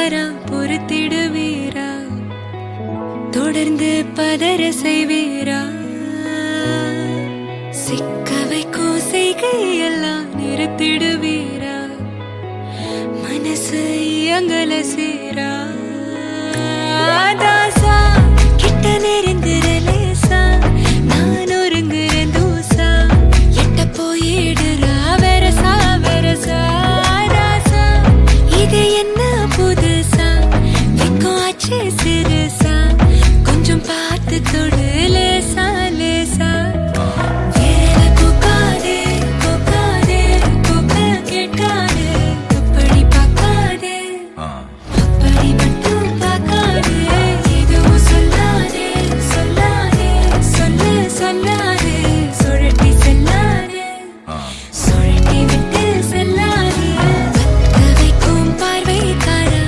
தரா பொறுத்திடுவீரா தொடர்ந்து பதற செய்வீரா சிக்க வைக்கும் செய்கையெல்லாம் நிறுத்திடுவீரா மனசு இயங்கல சீரா தாசா கிட்ட நெருங்குறலேசா நான் ஒருங்குற தூசா எட்ட போயிடுறா வெரசா வெரசா தாசா இது என்ன புதுசா வெக்கம் ஆச்சு சிறுசா கொஞ்சம் பார்த்து தொடு லேசா லேசா வேற போகாதே போகாதே போக கேட்காதே அப்படி பார்க்காதே அப்படி மட்டும் பார்க்காதே எதுவும் சொல்லாதே சொல்லாதே சொல்லு சொல்லாதே சுழட்டி செல்லாதே சுழட்டி விட்டு செல்லாதே பத்த வைக்கும் பார்வைக்காரா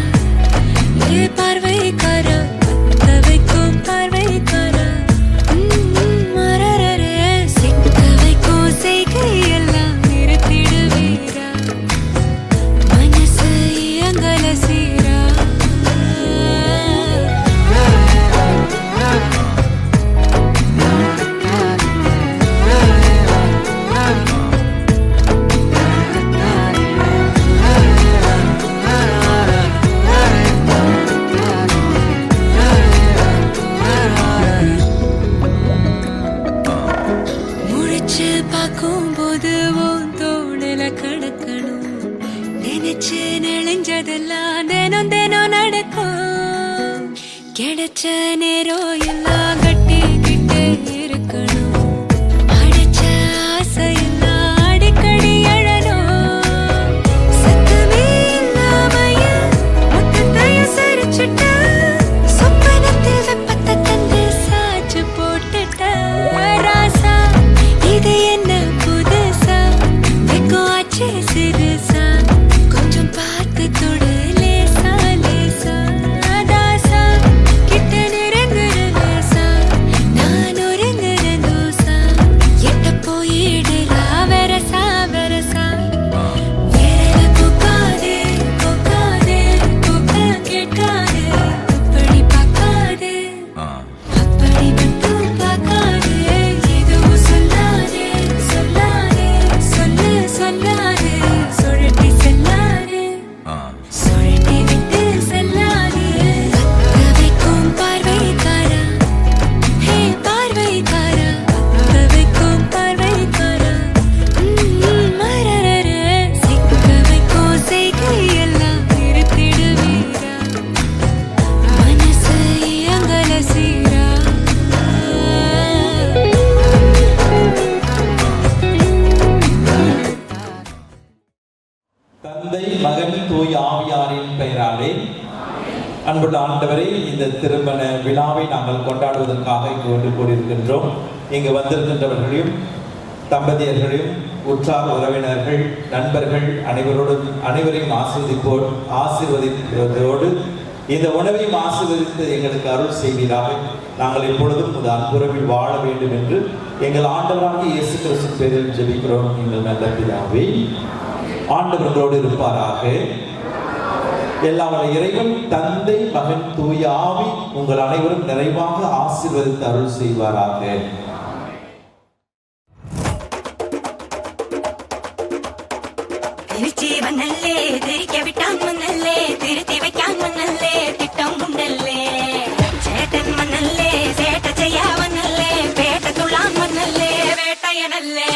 ஏ பார்வைக்காரா பத்த வைக்கும் பார்வைக்காரா மரரரே சிக்க வைக்கும் செய்கையெல்லாம் நிறுத்திடுவீரா மனசு இயங்கல சீரா முழிச்சு பார்க்கும் போது உன் தோணல கடக்கணும் நினைச்சு நெளிஞ்சதெல்லாம் தினம் தினம் நடக்கும் கிடைச்ச நேரம் எல்லாம் கட்டிக்கிட்டே இருக்கணும் அடைச்ச ஆசையெல்லாம் அடிக்கடி எழணும் சத்தமே இல்லாமைய மொத்தத்தையும் சரிச்சுட்ட சொப்பனத்தில் வெப்பத்தை தந்து சாச்சு போட்டுட்ட ராசா இது என்ன புதுசா வெக்கம் ஆச்சு சிறுசா கொஞ்சம் பார்த்து தொடு லேசா லேசா தாசா கிட்ட நெருங்குற லேசா நான் ஒருங்குற தூசா எட்ட போயிடுறா வெரசா வெரசா வேற போகாதே போகாதே போக கேட்காதே அப்படி பார்க்காதே அப்படி மட்டும் பார்க்காதே எதுவும் சொல்லாதே சொல்லாதே சொல்லு சொல்லாதே சுழட்டி செல்லாதே சுழட்டி விட்டு செல்லாதே பத்த வைக்கும் பார்வைக்காரா ஹே பார்வைக்காரா பத்த வைக்கும் பார்வைக்காரா மரரரே சிக்க வைக்கும் செய்கையெல்லாம் நிறுத்திடுவீரா மனசு இயங்கல சீரா தந்தை மகன் தூய் ஆவியாரின் பெயராலே அன்புள்ள ஆண்டவரே, இந்த திருமண விழாவை நாங்கள் கொண்டாடுவதற்காக இங்கு ஒன்று கூடியிருக்கின்றோம். இங்கு வந்திருக்கின்றவர்களையும் தம்பதியர்களையும் உற்றார் உறவினர்கள் நண்பர்கள் அனைவரையும் ஆசீர்வதிப்பதோடு இந்த உணவையும் ஆசீர்வதித்து எங்களுக்கு அருள் செய்வீராக. நாங்கள் எப்பொழுதும் இந்த அன்புறவில் வாழ வேண்டும் என்று எங்கள் ஆண்டவராகிய இயேசு கிறிஸ்து பேரில் ஜெபிக்கிறோம் எங்கள் நல்ல பிதாவே. ஆண்டவர்களோடு இருப்பாராக. எல்லாம் வல்ல இறைவன் தந்தை மகன் தூய ஆவி உங்கள் அனைவரும் நிறைவாக ஆசீர்வதித்து அருள் செய்வாராக. திருச்சி வந்தல்லே திரிக்க விட்டான் மன்னல்லே திருத்தி வைக்கான் மன்னல்லே திட்டம் உண்டல்லே சேட்டன் மன்னல்லே சேட்ட செய்யா வந்தல்லே பேட்ட துளான் மன்னல்லே வேட்டையனல்லே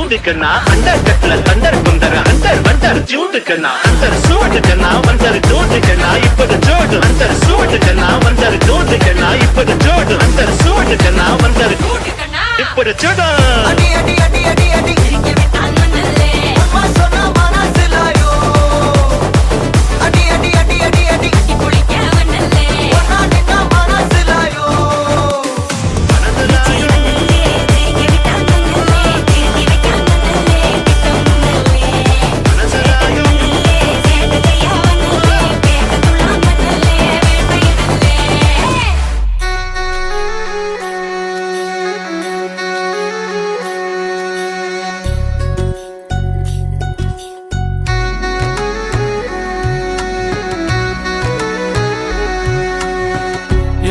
अंदर कटल अंदर कुंदर अंदर बंदर जूट करना अंदर सूट करना बंदर जूट करना इपद जोड़ अंदर सूट करना बंदर जूट करना इपद जोड़ अंदर सूट करना बंदर जूट करना इपद जोड़ अडी अडी अडी अडी अडी के बितान मनले अम्मा सोना माना सिलायो अडी अडी अडी अडी अडी की पुली क्या मनले वना निना माना सिलायो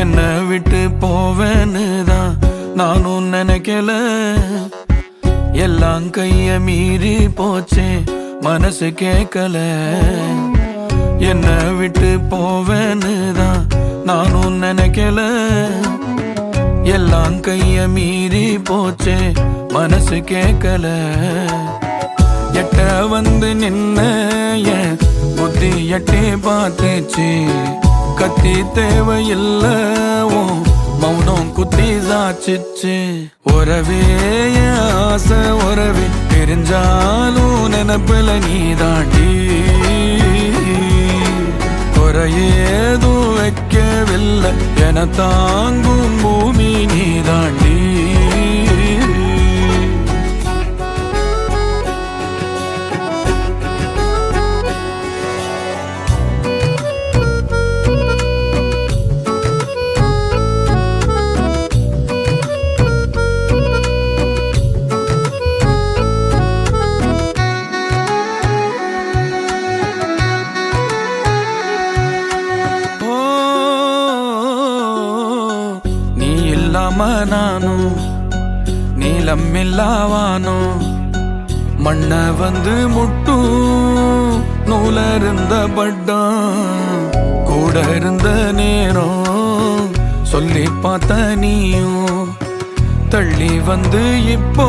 என்ன விட்டு போவேன்னு தான் நானும் நினைக்கல எல்லாம் கைய மீறி போச்சே மனசு கேட்கல என்ன விட்டு போவேன்னு தான் நானும் நினைக்கல எல்லாம் கைய மீறி போச்சே மனசு கேட்கல எட்ட வந்து நின்ன என் புத்தி எட்டி பார்த்துச்சு கத்தி தேவையில்ல மௌனம் குத்தி சாச்சிச்சு உறவே ஆசை உறவே தெரிஞ்சாலும் நினப்பில நீ தாண்டி குறையேதும் வைக்கவில்லை என தாங்கும் பூமி நீ தாண்டி நானும் நீளமில்லாவானோ மண்ண வந்து முட்டும் நூலருந்த பட்டான் கூட இருந்த நேரம் சொல்லி பார்த்த நீயும் தள்ளி வந்து இப்போ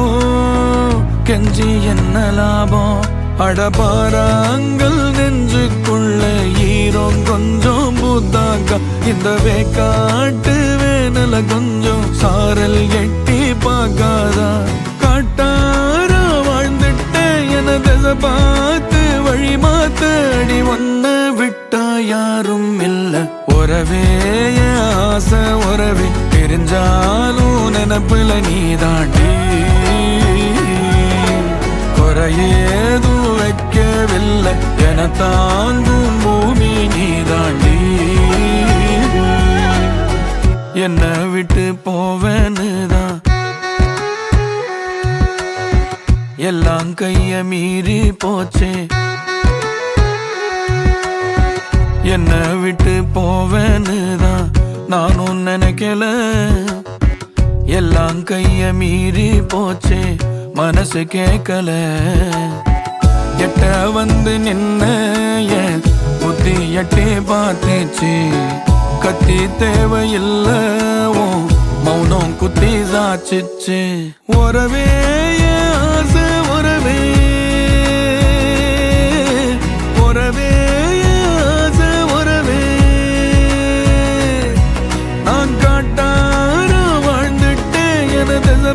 கெஞ்சி என்ன லாபம் அடபாராங்கள் நெஞ்சுக்குள்ள ஈரம் கொஞ்சம் பூத்தாக்கா இந்த வேக்காட்டு வேனல கொஞ்சம் சாரல் எட்டி பார்க்காதா காட்டார வாழ்ந்துட்ட என திசை பார்த்து வழி மாத்தடி ஒன்ன விட்டா யாரும் இல்ல உறவே ஆசை உறவே தெரிஞ்சாலும் நினப்புல நீ தாண்டி குறையேதும் வைக்கவில்லை என தாங்கும் பூமி நீ தாண்டி என்ன விட்டு போவேன்னு தான் எல்லாம் கைய மீறி போச்சே என்ன விட்டு போவேன்னு தான் நானும் நினைக்கல எல்லாம் கைய மீறி போச்சே மனசு கேட்கல எட்ட வந்து நின்ன என் புத்தி எட்டி பார்த்துச்சு கத்தி தேவையில்ல மௌனம் குத்தி சாச்சிச்சு உறவே ஆசை உறவே உறவே ஆசை உறவே நான் காட்டார வாழ்ந்துட்டேன் என திசை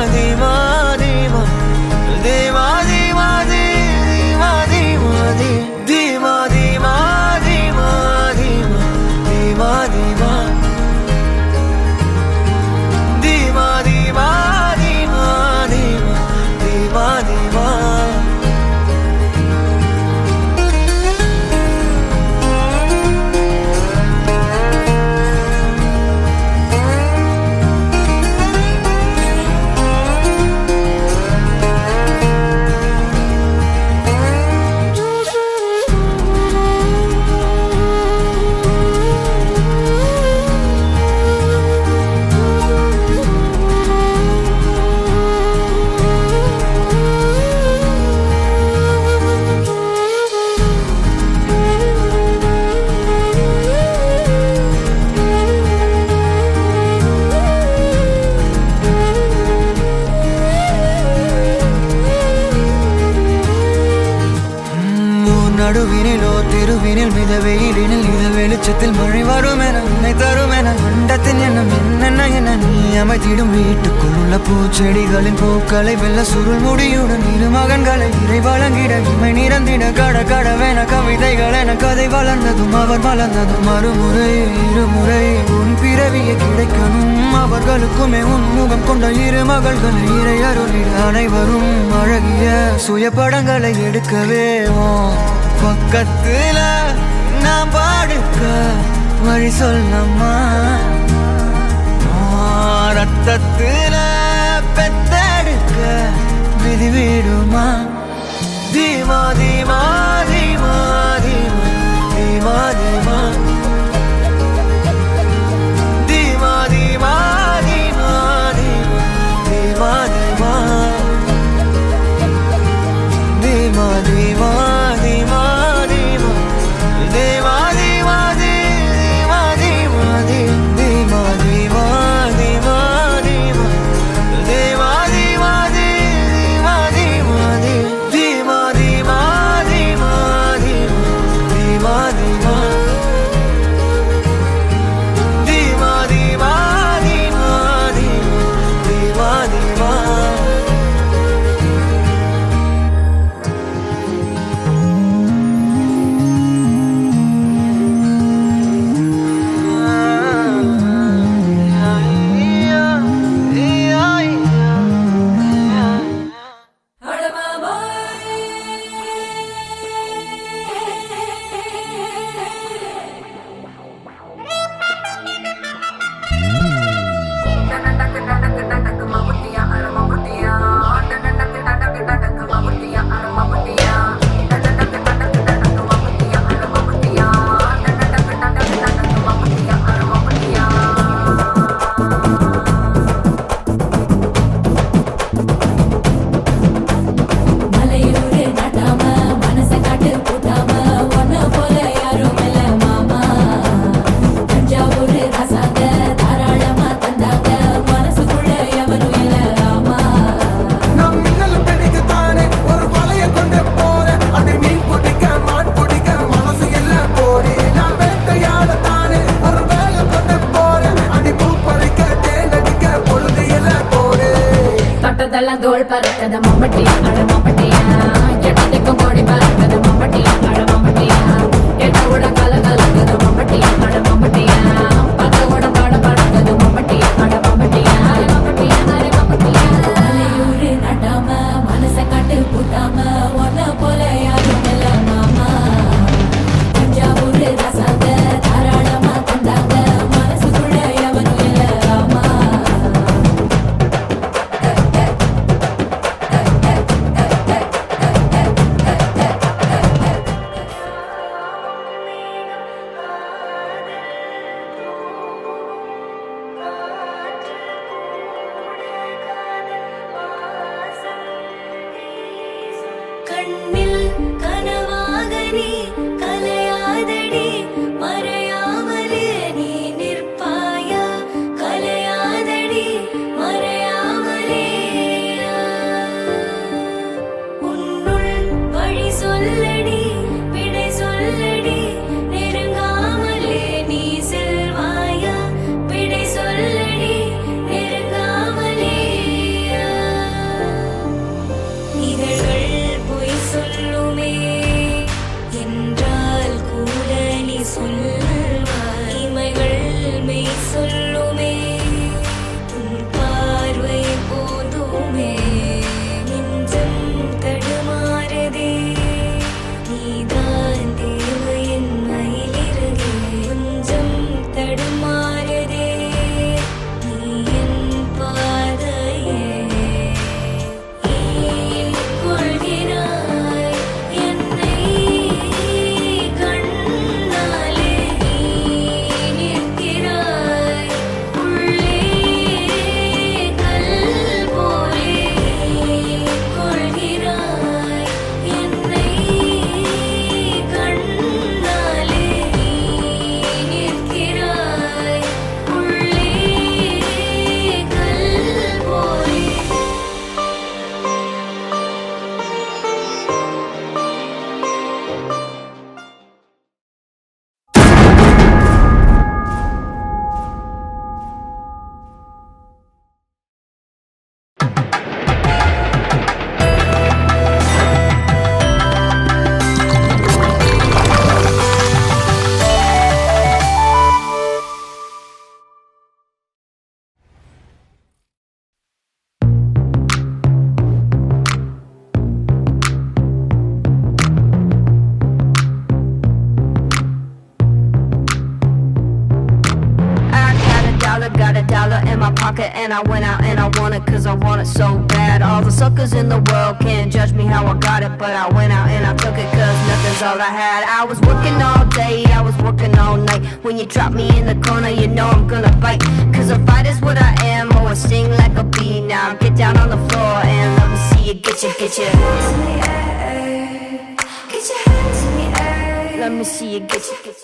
இரவினில் மித வெயிலினில் இத வெளிச்சத்தில் மழை வரும் என உன்னை தரும் என அண்டத்தின் எண்ணம் என்னென்ன என நீ அமைத்திடும் வீட்டுக்குள் உள்ள பூச்செடிகளின் பூக்களை வெல்ல சுருள் முடியுடன் இரு மகன்களை இறை வழங்கிட இமை நிறந்திட கட கடவென கவிதைகள் என கதை வளர்ந்ததும் அவர் வளர்ந்ததும் மறுமுறை இருமுறை உன் பிறவியை கிடைக்கணும் அவர்களுக்குமே உன் முகம் கொண்ட இரு மகள்களை இறை அருளிட அனைவரும் அழகிய சுய படங்களை எடுக்கவே பக்கத்துல நாம் பாடுக்க வழி சொல்லம்மா ரத்தத்துல பெத்தெடுக்க விதி விடுமா தீமா தீமா தீமா தீமா தீமா தீமா தீமா தீமா தீமா தீமா தீமா தீமா தீமா தீமா தோள் பறக்கத மம்பட்டியா அட மம்பட்டியா எட்டத்துக்கும் கோடி பறக்கத மம்பட்டியா அட மம்பட்டியா எட்டோட கல கலக்கத மம்பட்டியா அட மம்பட்டியா பத்தோட பாட பறக்கத மம்பட்டியா அட மம்பட்டியா மம்பட்டியா அட மம்பட்டியா மலையூரு நடாம மனச காட்டு பூட்டாம ஒன்ன போல யாரும் இல்ல மாமா தஞ்சாவூர் ரசாங்க தாராளமா தந்தாங்க மனசுக்குள்ள எவனும் இல்ல ராமா கண்ணில் கனவாக நீ கலையாதடி மறையாமலே நீ நிற்பாயா கலையாதடி மறையாமலே உன்னுள் வழி சொல்லடி விடை சொல்லடி நெருங்காமலே நீ செல்வாயா விடை சொல்லடி நெருங்காமலே இதழ்கள் பொய் சொல்ல and I went out and I won it cause I want it so bad. All the suckers in the world can't judge me how I got it, but I went out and I took it cause nothing's all I had. I was working all day, I was working all night. When you drop me in the corner, you know I'm gonna bite. Cause a fight is what I am, oh I sting like a bee. Now get down on the floor and let me see you get your hands in the air. Get your hands in the air. Let me see you get your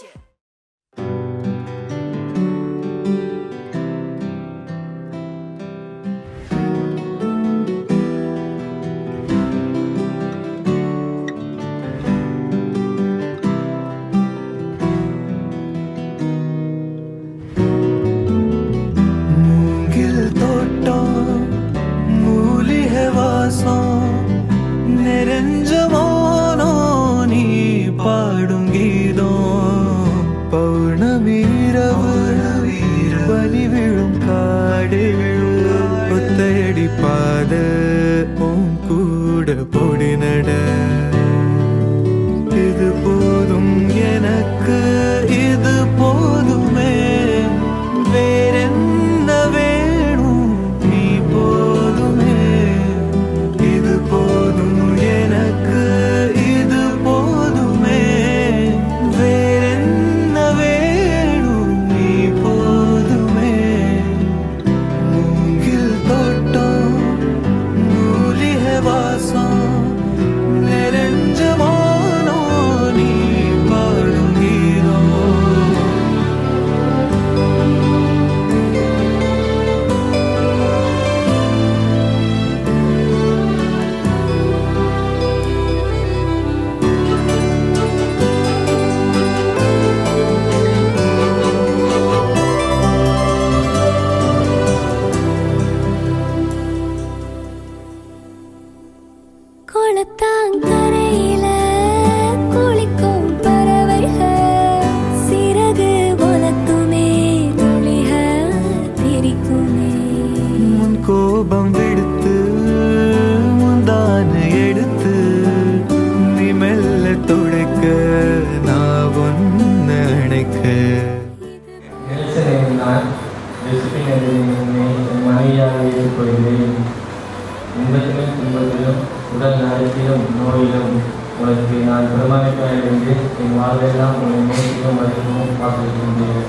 உடல் நலத்திலும் நோயிலும் உனக்கு நான் பிரமாணிக்காக இருந்து என் வாழ்வெல்லாம் உன்னை நேசிக்கும் மதிப்பும் பார்த்துக்கின்றேன்.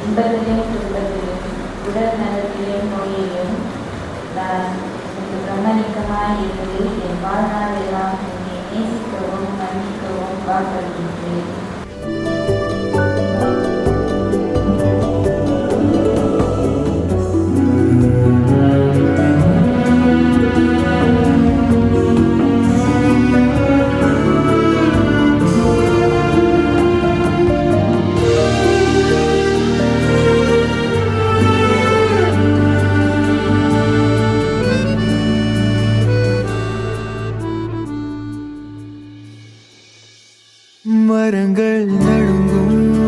இன்பத்திலும் துன்பத்திலும் உடல் நலத்திலும் நோயிலும் நான் பிரமாணிக்கமாய் இருந்து என் வாழ்நாளெல்லாம் உன்னை நேசிக்கவும் மன்னிக்கவும் வாக்களிக்கின்றேன். மரங்கள் நடுங்கும்